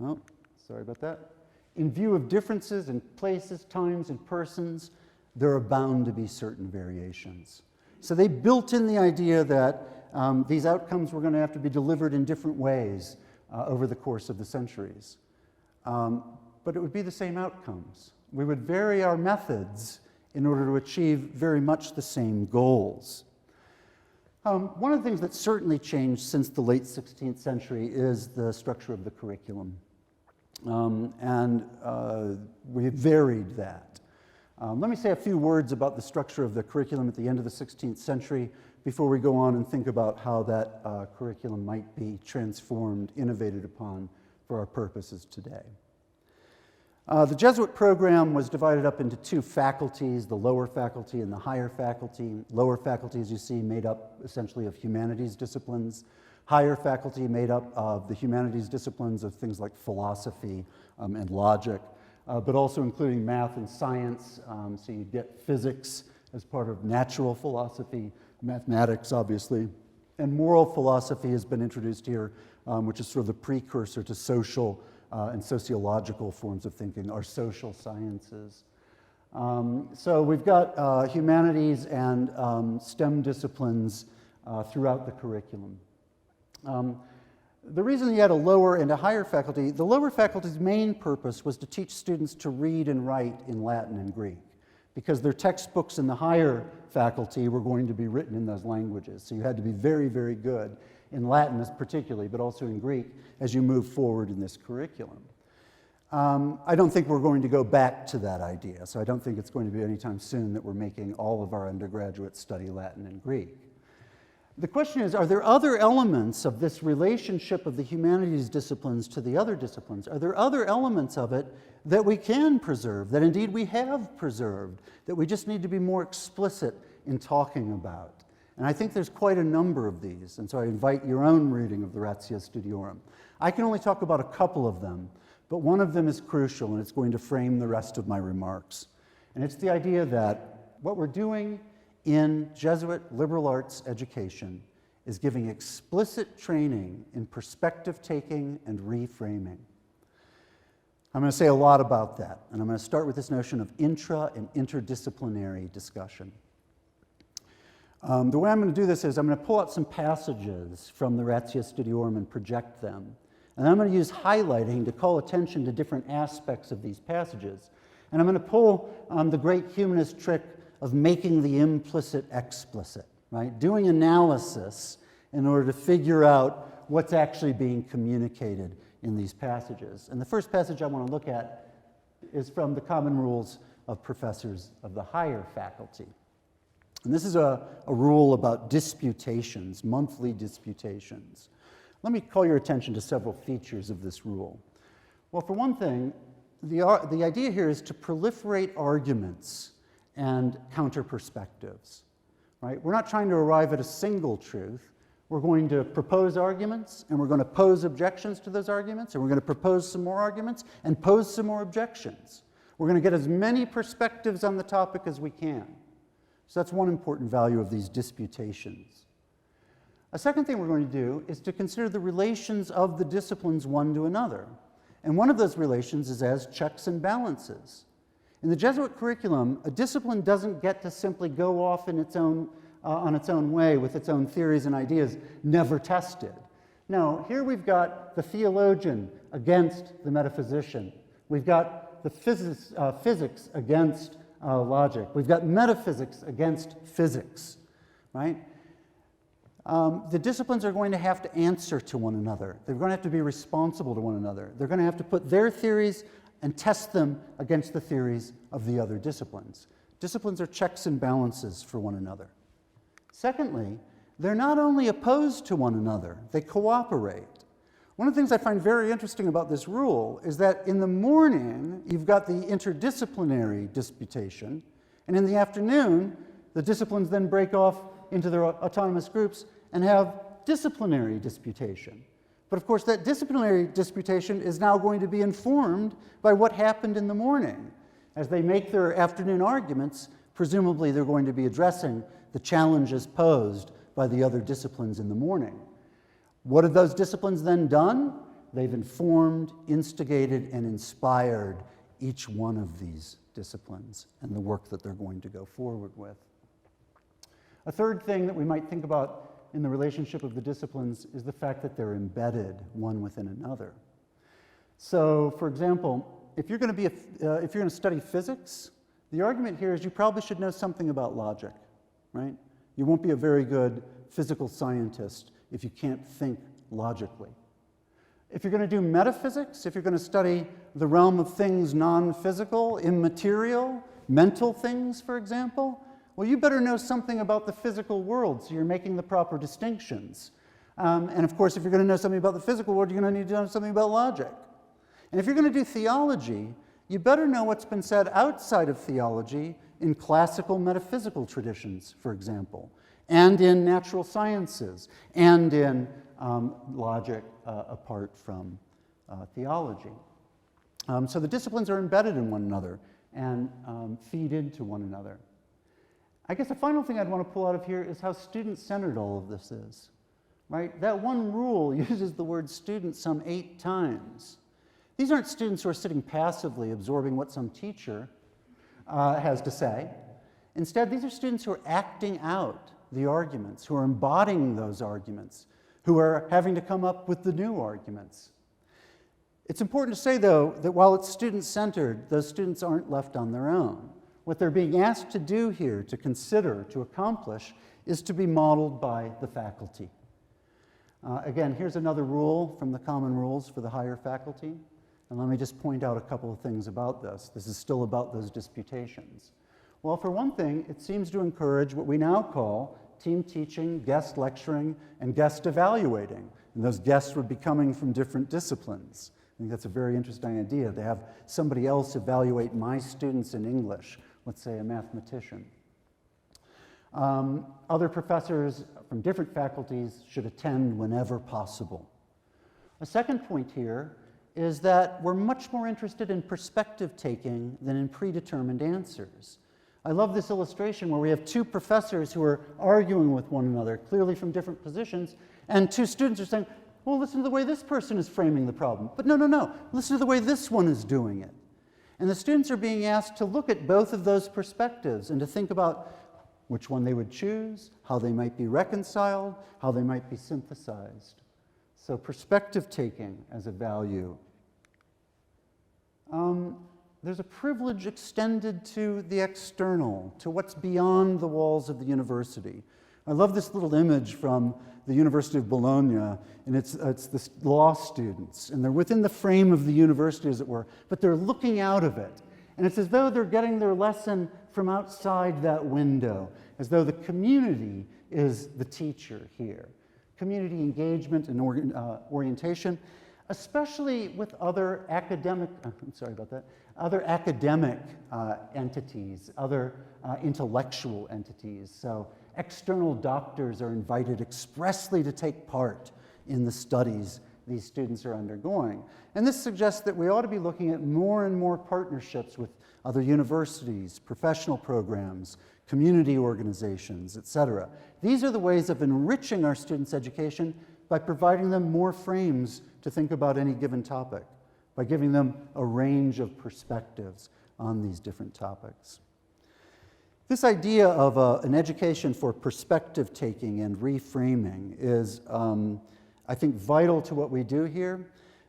oh, sorry about that, in view of differences in places, times, and persons, there are bound to be certain variations. So they built in the idea that these outcomes were going to have to be delivered in different ways over the course of the centuries. But it would be the same outcomes. We would vary our methods, in order to achieve very much the same goals. One of the things that certainly changed since the late 16th century is the structure of the curriculum. We varied that. Let me say a few words about the structure of the curriculum at the end of the 16th century before we go on and think about how that curriculum might be transformed, innovated upon for our purposes today. The Jesuit program was divided up into two faculties, the lower faculty and the higher faculty. Lower faculty, as you see, made up essentially of humanities disciplines. Higher faculty made up of the humanities disciplines of things like philosophy and logic, but also including math and science. So you get physics as part of natural philosophy, mathematics, obviously. And moral philosophy has been introduced here, which is sort of the precursor to social and sociological forms of thinking, our social sciences. So we've got humanities and STEM disciplines throughout the curriculum. The reason you had a lower and a higher faculty, the lower faculty's main purpose was to teach students to read and write in Latin and Greek, because their textbooks in the higher faculty were going to be written in those languages. So you had to be very, very good in Latin particularly, but also in Greek, as you move forward in this curriculum. I don't think we're going to go back to that idea, so I don't think it's going to be anytime soon that we're making all of our undergraduates study Latin and Greek. The question is, are there other elements of this relationship of the humanities disciplines to the other disciplines? Are there other elements of it that we can preserve, that indeed we have preserved, that we just need to be more explicit in talking about? And I think there's quite a number of these, and so I invite your own reading of the Ratio Studiorum. I can only talk about a couple of them, but one of them is crucial, and it's going to frame the rest of my remarks. And it's the idea that what we're doing in Jesuit liberal arts education is giving explicit training in perspective taking and reframing. I'm going to say a lot about that, and I'm going to start with this notion of intra and interdisciplinary discussion. The way I'm going to do this is I'm going to pull out some passages from the Ratio Studiorum and project them. And I'm going to use highlighting to call attention to different aspects of these passages. And I'm going to pull the great humanist trick of making the implicit explicit, right? Doing analysis in order to figure out what's actually being communicated in these passages. And the first passage I want to look at is from the Common Rules of Professors of the Higher Faculty. And this is a rule about disputations, monthly disputations. Let me call your attention to several features of this rule. Well, for one thing, the idea here is to proliferate arguments and counter perspectives, right? We're not trying to arrive at a single truth. We're going to propose arguments, and we're going to pose objections to those arguments, and we're going to propose some more arguments and pose some more objections. We're going to get as many perspectives on the topic as we can. So that's one important value of these disputations. A second thing we're going to do is to consider the relations of the disciplines one to another. And one of those relations is as checks and balances. In the Jesuit curriculum, a discipline doesn't get to simply go off in its own, on its own way with its own theories and ideas, never tested. No, here we've got the theologian against the metaphysician. We've got the physics against logic. We've got metaphysics against physics, right? The disciplines are going to have to answer to one another. They're going to have to be responsible to one another. They're going to have to put their theories and test them against the theories of the other disciplines. Disciplines are checks and balances for one another. Secondly, they're not only opposed to one another, they cooperate. One of the things I find very interesting about this rule is that in the morning, you've got the interdisciplinary disputation, and in the afternoon, the disciplines then break off into their autonomous groups and have disciplinary disputation. But of course, that disciplinary disputation is now going to be informed by what happened in the morning. As they make their afternoon arguments, presumably they're going to be addressing the challenges posed by the other disciplines in the morning. What have those disciplines then done? They've informed, instigated, and inspired each one of these disciplines and the work that they're going to go forward with. A third thing that we might think about in the relationship of the disciplines is the fact that they're embedded one within another. So, for example, if you're going to study physics, The argument here is you probably should know something about logic, right? You won't be a very good physical scientist if you can't think logically. If you're going to do metaphysics, if you're going to study the realm of things non-physical, immaterial, mental things, for example, well, you better know something about the physical world so you're making the proper distinctions. And of course, if you're going to know something about the physical world, you're going to need to know something about logic. And if you're going to do theology, you better know what's been said outside of theology in classical metaphysical traditions, for example, and in natural sciences, and in logic apart from theology. So the disciplines are embedded in one another and feed into one another. I guess the final thing I'd want to pull out of here is how student-centered all of this is, right? That one rule uses the word student some 8 times. These aren't students who are sitting passively absorbing what some teacher has to say. Instead, these are students who are acting out the arguments, who are embodying those arguments, who are having to come up with the new arguments. It's important to say, though, that while it's student-centered, those students aren't left on their own. What they're being asked to do here, to consider, to accomplish, is to be modeled by the faculty. Again, here's another rule from the common rules for the higher faculty. And let me just point out a couple of things about this. This is still about those disputations. Well, for one thing, it seems to encourage what we now call team teaching, guest lecturing, and guest evaluating. And those guests would be coming from different disciplines. I think that's a very interesting idea, to have somebody else evaluate my students in English, let's say a mathematician. Other professors from different faculties should attend whenever possible. A second point here is that we're much more interested in perspective taking than in predetermined answers. I love this illustration where we have 2 professors who are arguing with one another, clearly from different positions, and 2 students are saying, well, listen to the way this person is framing the problem. But no, listen to the way this one is doing it. And the students are being asked to look at both of those perspectives and to think about which one they would choose, how they might be reconciled, how they might be synthesized. So perspective taking as a value. There's a privilege extended to the external, to what's beyond the walls of the university. I love this little image from the University of Bologna, and it's the law students, and they're within the frame of the university, as it were, but they're looking out of it. And it's as though they're getting their lesson from outside that window, as though the community is the teacher here. Community engagement and orientation, especially with other academic, other academic entities, other intellectual entities. So external doctors are invited expressly to take part in the studies these students are undergoing. And this suggests that we ought to be looking at more and more partnerships with other universities, professional programs, community organizations, etc. These are the ways of enriching our students' education by providing them more frames to think about any given topic, by giving them a range of perspectives on these different topics. This idea of an education for perspective taking and reframing is, I think, vital to what we do here.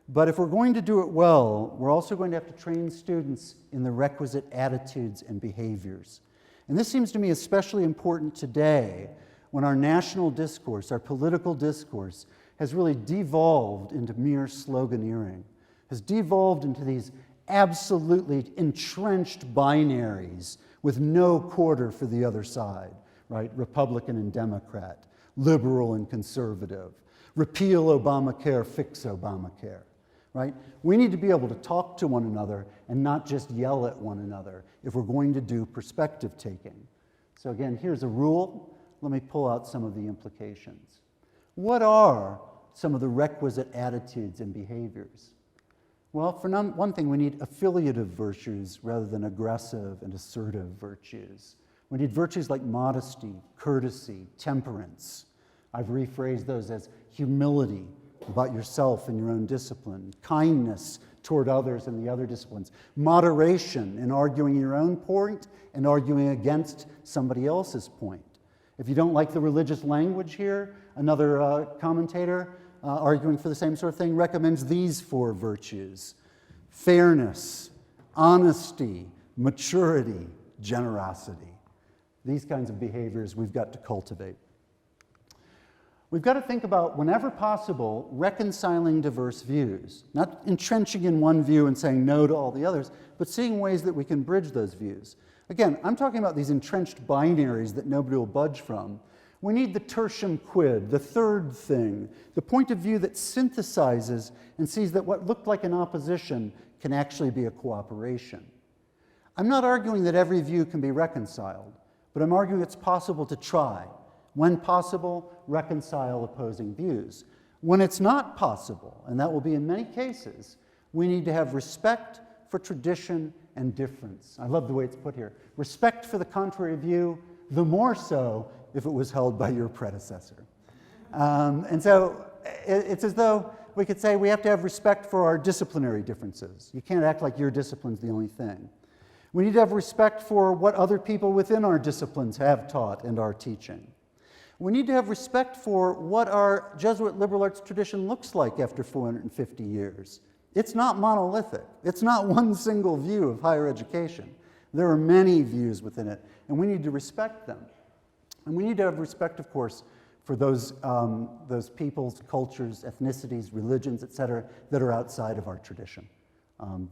But if we're going to do it well, we're also going to have to train students in the requisite attitudes and behaviors. And this seems to me especially important today when our national discourse, our political discourse, has really devolved into mere sloganeering, has devolved into these absolutely entrenched binaries with no quarter for the other side, right? Republican and Democrat, liberal and conservative, repeal Obamacare, fix Obamacare, right? We need to be able to talk to one another and not just yell at one another if we're going to do perspective taking. So again, here's a rule. Let me pull out some of the implications. What are some of the requisite attitudes and behaviors? Well, for one thing, we need affiliative virtues rather than aggressive and assertive virtues. We need virtues like modesty, courtesy, temperance. I've rephrased those as humility about yourself and your own discipline, kindness toward others and the other disciplines, moderation in arguing your own point and arguing against somebody else's point. If you don't like the religious language here, another commentator arguing for the same sort of thing recommends these 4 virtues: fairness, honesty, maturity, generosity. These kinds of behaviors we've got to cultivate. We've got to think about, whenever possible, reconciling diverse views, not entrenching in one view and saying no to all the others, but seeing ways that we can bridge those views. Again, I'm talking about these entrenched binaries that nobody will budge from. We need the tertium quid, the third thing, the point of view that synthesizes and sees that what looked like an opposition can actually be a cooperation. I'm not arguing that every view can be reconciled, but I'm arguing it's possible to try. When possible, reconcile opposing views. When it's not possible, and that will be in many cases, we need to have respect for tradition and difference. I love the way it's put here. Respect for the contrary view, the more so if it was held by your predecessor. And so it's as though we could say we have to have respect for our disciplinary differences. You can't act like your discipline's the only thing. We need to have respect for what other people within our disciplines have taught and are teaching. We need to have respect for what our Jesuit liberal arts tradition looks like after 450 years. It's not monolithic. It's not one single view of higher education. There are many views within it, and we need to respect them. And we need to have respect, of course, for those peoples, cultures, ethnicities, religions, etc., that are outside of our tradition,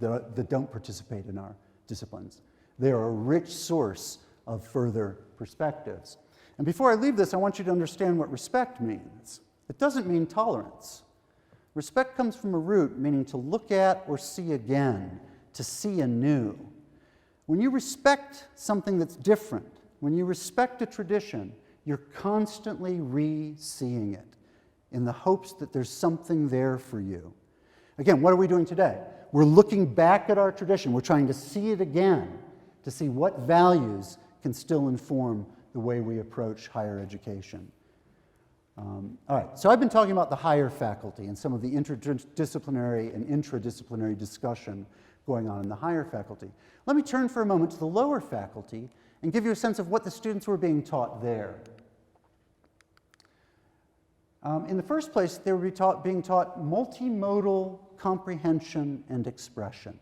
that don't participate in our disciplines. They are a rich source of further perspectives. And before I leave this, I want you to understand what respect means. It doesn't mean tolerance. Respect comes from a root meaning to look at or see again, to see anew. When you respect something that's different, when you respect a tradition, you're constantly re-seeing it in the hopes that there's something there for you. Again, what are we doing today? We're looking back at our tradition. We're trying to see it again, to see what values can still inform the way we approach higher education. All right, so I've been talking about the higher faculty and some of the interdisciplinary and intradisciplinary discussion going on in the higher faculty. Let me turn for a moment to the lower faculty and give you a sense of what the students were being taught there. In the first place, they were being taught multimodal comprehension and expression.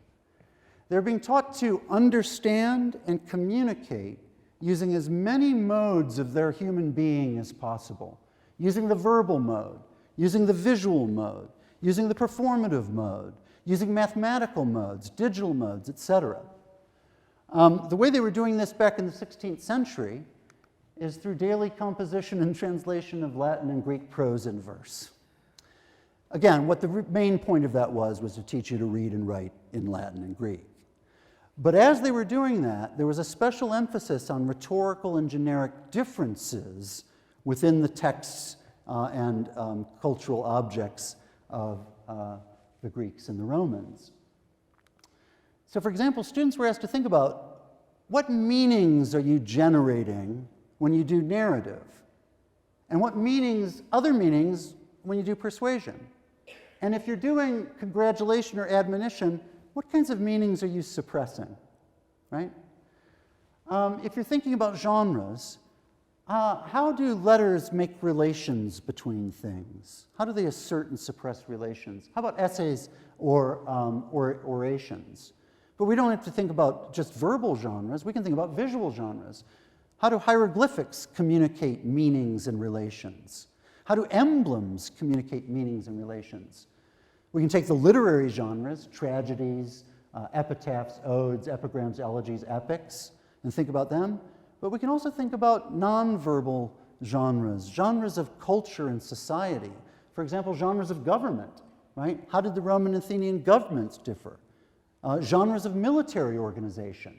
They're being taught to understand and communicate using as many modes of their human being as possible, using the verbal mode, using the visual mode, using the performative mode, using mathematical modes, digital modes, etc. The way they were doing this back in the 16th century is through daily composition and translation of Latin and Greek prose and verse. Again, what the main point of that was to teach you to read and write in Latin and Greek. But as they were doing that, there was a special emphasis on rhetorical and generic differences within the texts and cultural objects of the Greeks and the Romans. So, for example, students were asked to think about what meanings are you generating when you do narrative, and what meanings, other meanings, when you do persuasion. And if you're doing congratulation or admonition, what kinds of meanings are you suppressing, right? If you're thinking about genres, how do letters make relations between things? How do they assert and suppress relations? How about essays or orations? But we don't have to think about just verbal genres. We can think about visual genres. How do hieroglyphics communicate meanings and relations? How do emblems communicate meanings and relations? We can take the literary genres, tragedies, epitaphs, odes, epigrams, elegies, epics, and think about them. But we can also think about nonverbal genres, genres of culture and society. For example, genres of government, right? How did the Roman and Athenian governments differ? Genres of military organization,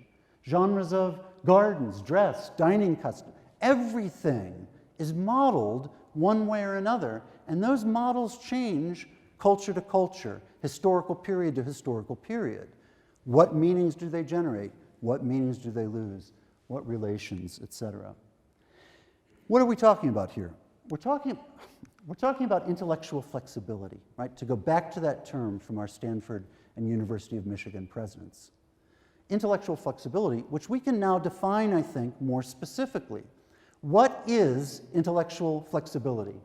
genres of gardens, dress, dining custom. Everything is modeled one way or another, and those models change culture to culture, historical period to historical period. What meanings do they generate? What meanings do they lose? What relations, etc. What are we talking about here? We're talking about intellectual flexibility, right? To go back to that term from our Stanford and University of Michigan presidents. Intellectual flexibility, which we can now define, I think, more specifically. What is intellectual flexibility?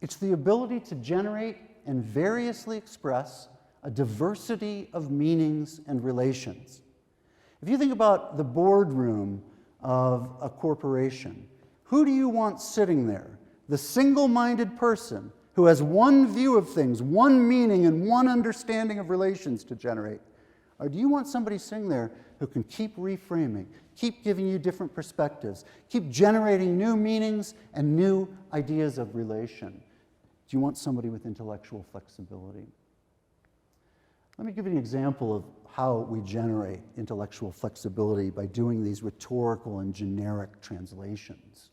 It's the ability to generate and variously express a diversity of meanings and relations. If you think about the boardroom of a corporation, who do you want sitting there? The single-minded person who has one view of things, one meaning, and one understanding of relations to generate? Or do you want somebody sitting there who can keep reframing, keep giving you different perspectives, keep generating new meanings and new ideas of relation? Do you want somebody with intellectual flexibility? Let me give you an example of how we generate intellectual flexibility by doing these rhetorical and generic translations.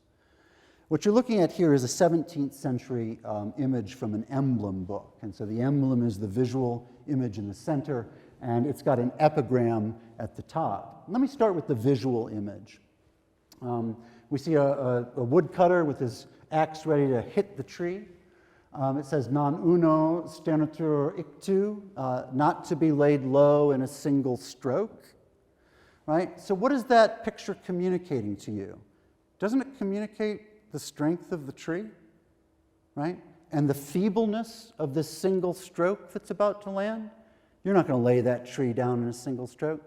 What you're looking at here is a 17th century image from an emblem book. And so the emblem is the visual image in the center, and it's got an epigram at the top. Let me start with the visual image. We see a woodcutter with his axe ready to hit the tree. It says, non uno sternatur ictu, not to be laid low in a single stroke, right? So what is that picture communicating to you? Doesn't it communicate the strength of the tree, right? And the feebleness of this single stroke that's about to land? You're not going to lay that tree down in a single stroke.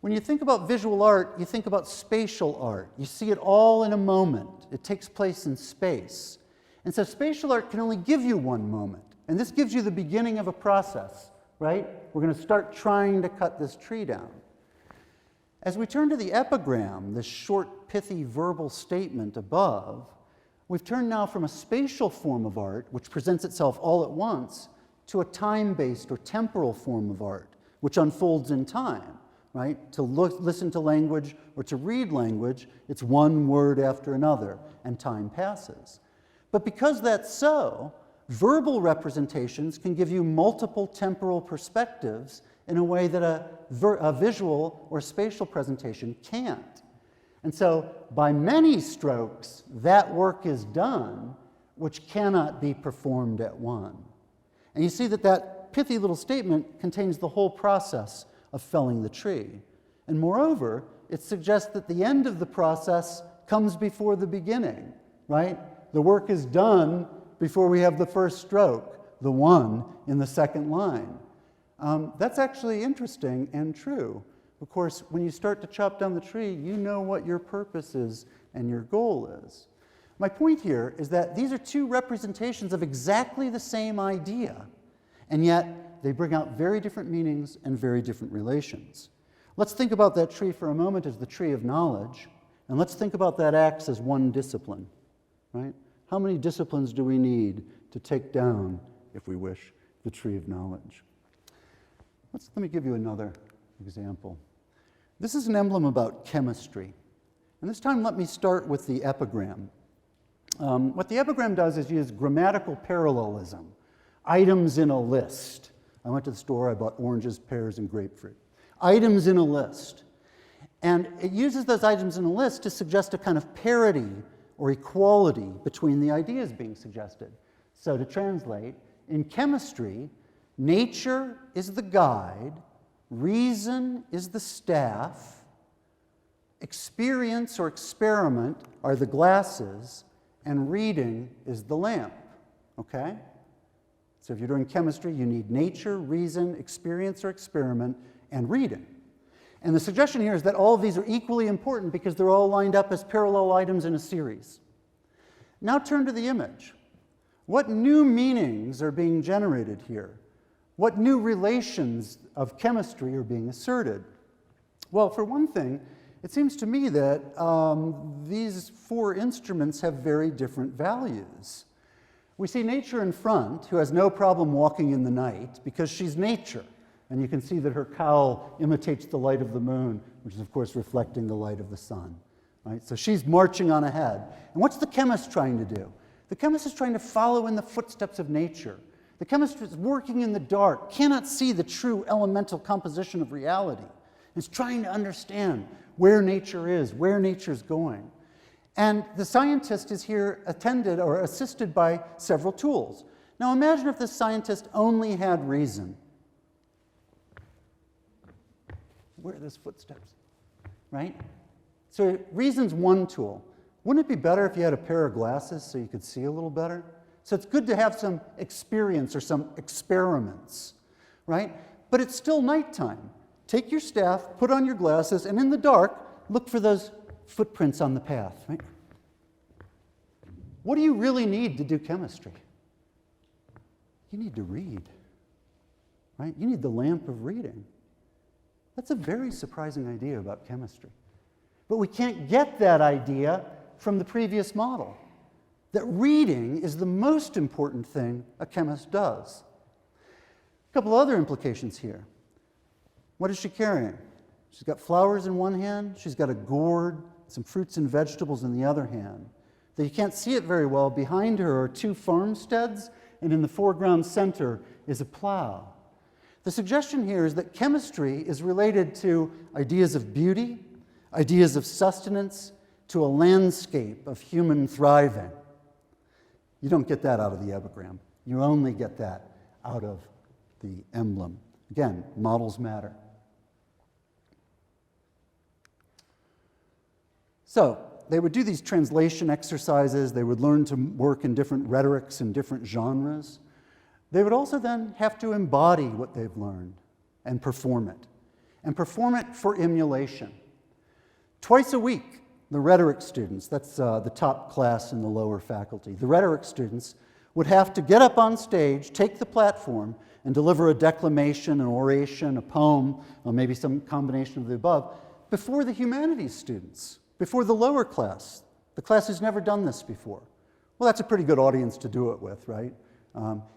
When you think about visual art, you think about spatial art. You see it all in a moment. It takes place in space. And so spatial art can only give you one moment. And this gives you the beginning of a process, right? We're going to start trying to cut this tree down. As we turn to the epigram, this short, pithy verbal statement above, we've turned now from a spatial form of art, which presents itself all at once, to a time-based or temporal form of art, which unfolds in time, right? To listen to language or to read language, it's one word after another, and time passes. But because that's so, verbal representations can give you multiple temporal perspectives in a way that a visual or spatial presentation can't. And so, by many strokes, that work is done, which cannot be performed at one. And you see that that pithy little statement contains the whole process of felling the tree. And moreover, it suggests that the end of the process comes before the beginning, right? The work is done before we have the first stroke, the one in the second line. That's actually interesting and true. Of course, when you start to chop down the tree, you know what your purpose is and your goal is. My point here is that these are two representations of exactly the same idea, and yet they bring out very different meanings and very different relations. Let's think about that tree for a moment as the tree of knowledge, and let's think about that axe as one discipline, right? How many disciplines do we need to take down, if we wish, the tree of knowledge? Let me give you another example. This is an emblem about chemistry. And this time let me start with the epigram. What the epigram does is use grammatical parallelism. Items in a list. I went to the store, I bought oranges, pears, and grapefruit. Items in a list. And it uses those items in a list to suggest a kind of parity or equality between the ideas being suggested. So to translate, in chemistry, nature is the guide, reason is the staff, experience or experiment are the glasses, and reading is the lamp, okay? So if you're doing chemistry, you need nature, reason, experience or experiment, and reading. And the suggestion here is that all of these are equally important because they're all lined up as parallel items in a series. Now turn to the image. What new meanings are being generated here? What new relations of chemistry are being asserted? Well, for one thing, it seems to me that these four instruments have very different values. We see nature in front, who has no problem walking in the night because she's nature. And you can see that her cowl imitates the light of the moon, which is, of course, reflecting the light of the sun. Right? So she's marching on ahead. And what's the chemist trying to do? The chemist is trying to follow in the footsteps of nature. The chemist is working in the dark, cannot see the true elemental composition of reality. Is trying to understand where nature is, where nature's going. And the scientist is here attended or assisted by several tools. Now imagine if this scientist only had reason. Where are those footsteps, right? So reason's one tool. Wouldn't it be better if you had a pair of glasses so you could see a little better? So it's good to have some experience or some experiments, right? But it's still nighttime. take your staff, put on your glasses, and in the dark, look for those footprints on the path, right? What do you really need to do chemistry? You need to read, right? You need the lamp of reading. That's a very surprising idea about chemistry. But we can't get that idea from the previous model, that reading is the most important thing a chemist does. A couple other implications here. What is she carrying? She's got flowers in one hand, she's got a gourd, some fruits and vegetables in the other hand. Though you can't see it very well, behind her are two farmsteads, and in the foreground center is a plow. The suggestion here is that chemistry is related to ideas of beauty, ideas of sustenance, to a landscape of human thriving. You don't get that out of the epigram. You only get that out of the emblem. Again, models matter. So they would do these translation exercises. They would learn to work in different rhetorics and different genres. They would also then have to embody what they've learned and perform it for emulation. Twice a week, the rhetoric students, that's the top class in the lower faculty, the rhetoric students would have to get up on stage, take the platform, and deliver a declamation, an oration, a poem, or maybe some combination of the above, before the humanities students, before the lower class, the class who's never done this before. Well, that's a pretty good audience to do it with, right?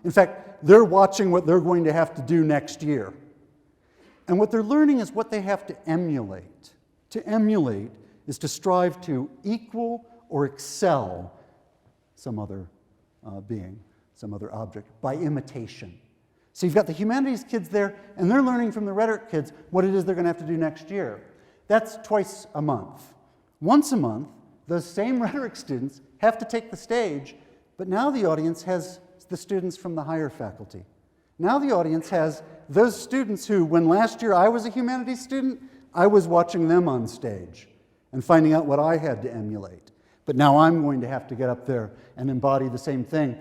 In fact, they're watching what they're going to have to do next year. And what they're learning is what they have to emulate. To emulate is to strive to equal or excel some other being, some other object, by imitation. So you've got the humanities kids there, and they're learning from the rhetoric kids what it is they're going to have to do next year. That's twice a month. Once a month, those same rhetoric students have to take the stage, but now the audience has the students from the higher faculty. Now the audience has those students who, when last year I was a humanities student, I was watching them on stage and finding out what I had to emulate. But now I'm going to have to get up there and embody the same thing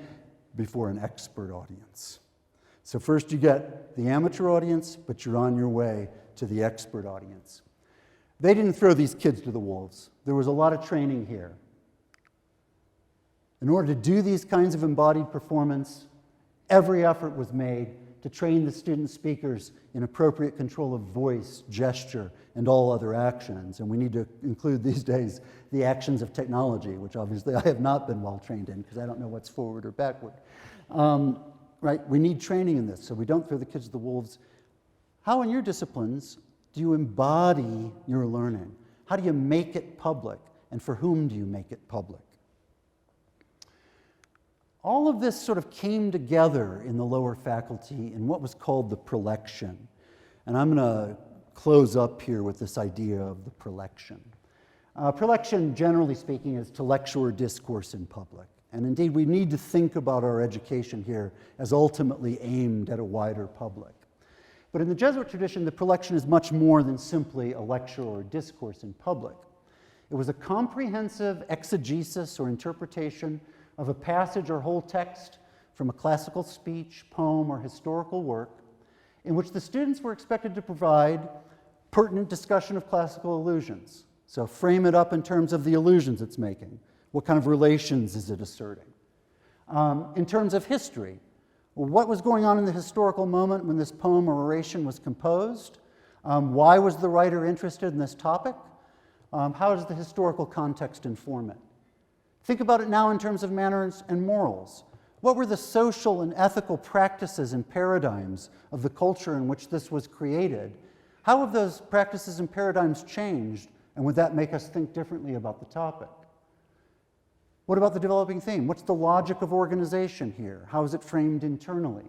before an expert audience. So first you get the amateur audience, but you're on your way to the expert audience. They didn't throw these kids to the wolves. There was a lot of training here. In order to do these kinds of embodied performance, every effort was made to train the student speakers in appropriate control of voice, gesture, and all other actions. And we need to include these days the actions of technology, which obviously I have not been well trained in because I don't know what's forward or backward. Right? We need training in this so we don't throw the kids to the wolves. How in your disciplines do you embody your learning? How do you make it public? And for whom do you make it public? All of this sort of came together in the lower faculty in what was called the Pro Lection. And I'm going to close up here with this idea of the Pro Lection. Pro Lection, generally speaking, is to lecture or discourse in public. And indeed, we need to think about our education here as ultimately aimed at a wider public. But in the Jesuit tradition, the Pro Lection is much more than simply a lecture or a discourse in public. It was a comprehensive exegesis or interpretation of a passage or whole text from a classical speech, poem, or historical work in which the students were expected to provide pertinent discussion of classical allusions. So frame it up in terms of the allusions it's making. What kind of relations is it asserting? In terms of history, what was going on in the historical moment when this poem or oration was composed? Why was the writer interested in this topic? How does the historical context inform it? Think about it now in terms of manners and morals. What were the social and ethical practices and paradigms of the culture in which this was created? How have those practices and paradigms changed, and would that make us think differently about the topic? What about the developing theme? What's the logic of organization here? How is it framed internally?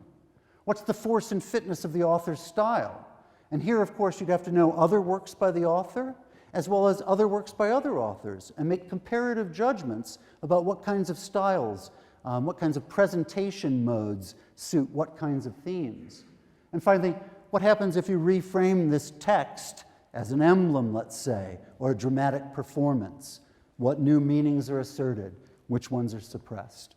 What's the force and fitness of the author's style? And here, of course, you'd have to know other works by the author, as well as other works by other authors, and make comparative judgments about what kinds of styles, what kinds of presentation modes suit what kinds of themes. And finally, what happens if you reframe this text as an emblem, let's say, or a dramatic performance? What new meanings are asserted? Which ones are suppressed?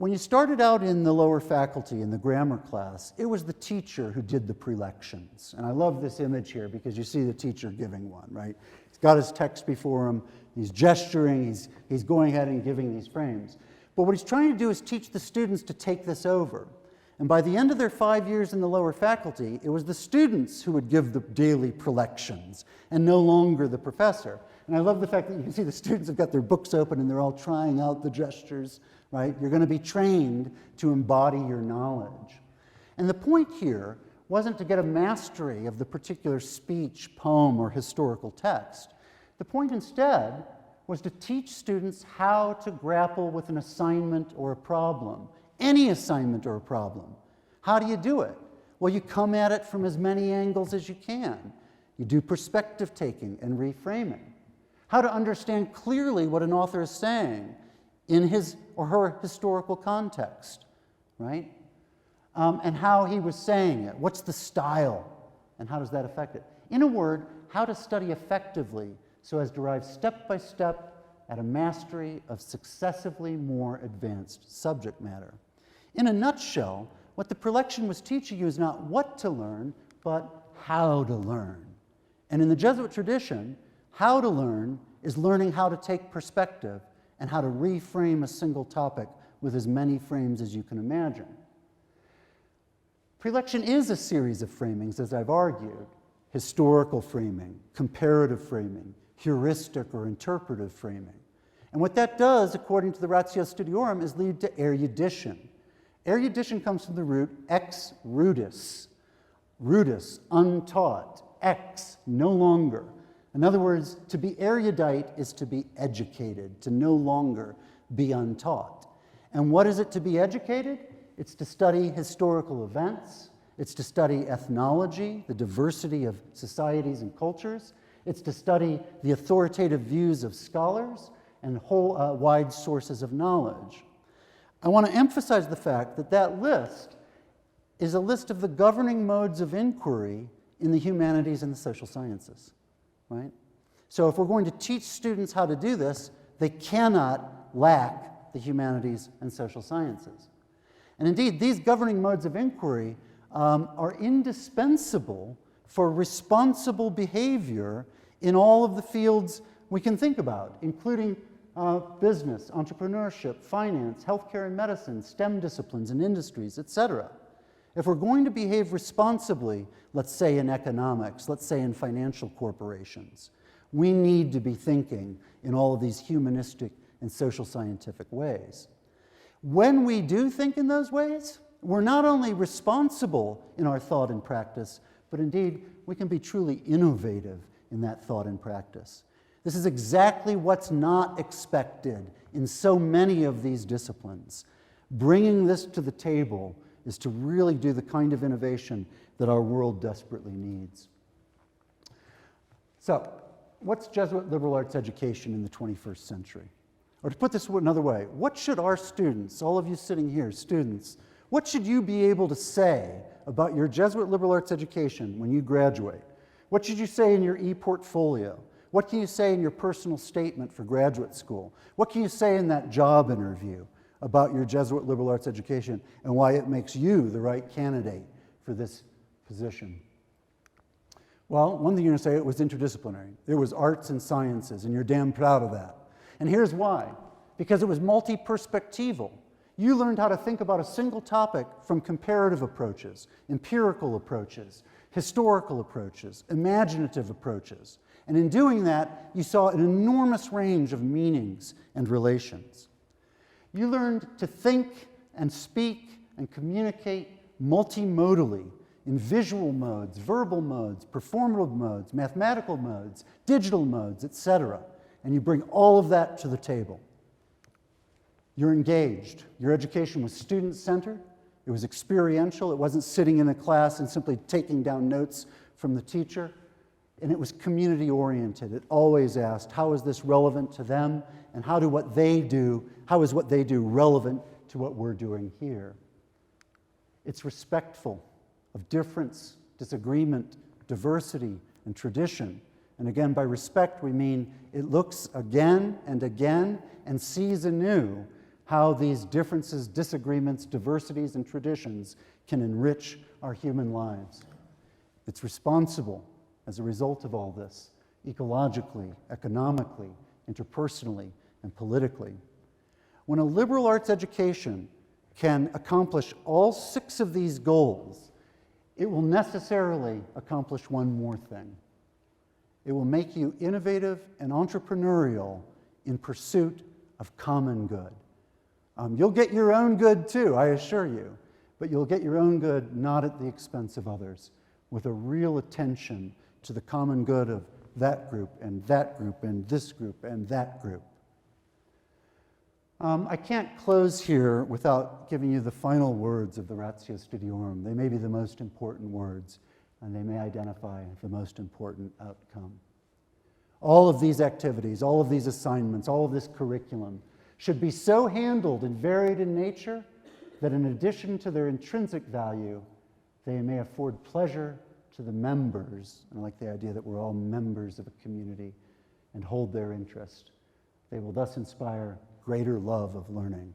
When you started out in the lower faculty, in the grammar class, it was the teacher who did the prelections. And I love this image here because you see the teacher giving one, right? He's got his text before him, he's gesturing, he's going ahead and giving these frames. But what he's trying to do is teach the students to take this over. And by the end of their 5 years in the lower faculty, it was the students who would give the daily prelections and no longer the professor. And I love the fact that you can see the students have got their books open and they're all trying out the gestures, right? You're going to be trained to embody your knowledge. And the point here wasn't to get a mastery of the particular speech, poem, or historical text. The point instead was to teach students how to grapple with an assignment or a problem, any assignment or a problem. How do you do it? Well, you come at it from as many angles as you can. You do perspective taking and reframing. How to understand clearly what an author is saying in his or her historical context, right? And how he was saying it. What's the style? And how does that affect it? In a word, how to study effectively so as to arrive step by step at a mastery of successively more advanced subject matter. In a nutshell, what the prelection was teaching you is not what to learn, but how to learn. And in the Jesuit tradition, how to learn is learning how to take perspective and how to reframe a single topic with as many frames as you can imagine. Prelection is a series of framings, as I've argued: historical framing, comparative framing, heuristic or interpretive framing. And what that does, according to the Ratio Studiorum, is lead to erudition. Erudition comes from the root ex rudis. Rudis, untaught. Ex, no longer. In other words, to be erudite is to be educated, to no longer be untaught. And what is it to be educated? It's to study historical events. It's to study ethnology, the diversity of societies and cultures. It's to study the authoritative views of scholars and whole wide sources of knowledge. I want to emphasize the fact that that list is a list of the governing modes of inquiry in the humanities and the social sciences, right? So if we're going to teach students how to do this, they cannot lack the humanities and social sciences. And indeed, these governing modes of inquiry are indispensable for responsible behavior in all of the fields we can think about, including business, entrepreneurship, finance, healthcare and medicine, STEM disciplines and industries, etc. If we're going to behave responsibly, let's say in economics, let's say in financial corporations, we need to be thinking in all of these humanistic and social scientific ways. When we do think in those ways, we're not only responsible in our thought and practice, but indeed we can be truly innovative in that thought and practice. This is exactly what's not expected in so many of these disciplines. Bringing this to the table is to really do the kind of innovation that our world desperately needs. So, what's Jesuit liberal arts education in the 21st century? Or to put this another way, what should our students, all of you sitting here, students, what should you be able to say about your Jesuit liberal arts education when you graduate? What should you say in your e-portfolio? What can you say in your personal statement for graduate school? What can you say in that job interview about your Jesuit liberal arts education and why it makes you the right candidate for this position? Well, one thing you're going to say, it was interdisciplinary. It was arts and sciences, and you're damn proud of that. And here's why. Because it was multi-perspectival. You learned how to think about a single topic from comparative approaches, empirical approaches, historical approaches, imaginative approaches. And in doing that, you saw an enormous range of meanings and relations. You learned to think and speak and communicate multimodally in visual modes, verbal modes, performative modes, mathematical modes, digital modes, etc. And you bring all of that to the table. You're engaged. Your education was student-centered. It was experiential. It wasn't sitting in a class and simply taking down notes from the teacher. And it was community-oriented. It always asked, how is this relevant to them? And how is what they do relevant to what we're doing here? It's respectful of difference, disagreement, diversity, and tradition. And again, by respect, we mean it looks again and again and sees anew how these differences, disagreements, diversities, and traditions can enrich our human lives. It's responsible as a result of all this, ecologically, economically, interpersonally, and politically. When a liberal arts education can accomplish all 6 of these goals, it will necessarily accomplish one more thing. It will make you innovative and entrepreneurial in pursuit of common good. You'll get your own good too, I assure you, but you'll get your own good not at the expense of others, with a real attention to the common good of that group and that group and this group and that group. I can't close here without giving you the final words of the Ratio Studiorum. They may be the most important words, and they may identify the most important outcome. All of these activities, all of these assignments, all of this curriculum should be so handled and varied in nature that in addition to their intrinsic value, they may afford pleasure to the members, and I like the idea that we're all members of a community, and hold their interest. They will thus inspire greater love of learning,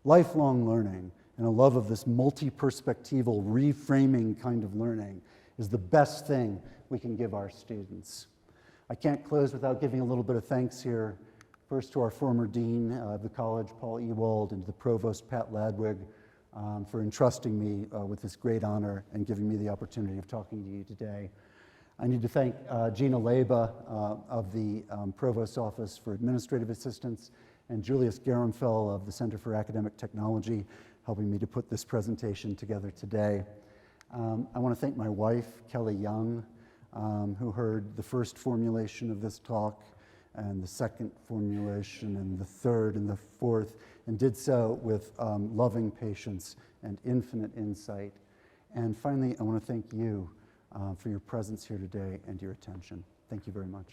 lifelong learning, and a love of this multi-perspectival, reframing kind of learning is the best thing we can give our students. I can't close without giving a little bit of thanks here, first to our former dean of the college, Paul Ewald, and to the provost, Pat Ladwig, for entrusting me with this great honor and giving me the opportunity of talking to you today. I need to thank Gina Leba of the Provost's Office for Administrative Assistance and Julius Garenfell of the Center for Academic Technology helping me to put this presentation together today. I want to thank my wife, Kelly Young, who heard the first formulation of this talk and the second formulation and the third and the fourth, and did so with loving patience and infinite insight. And finally, I want to thank you for your presence here today and your attention. Thank you very much.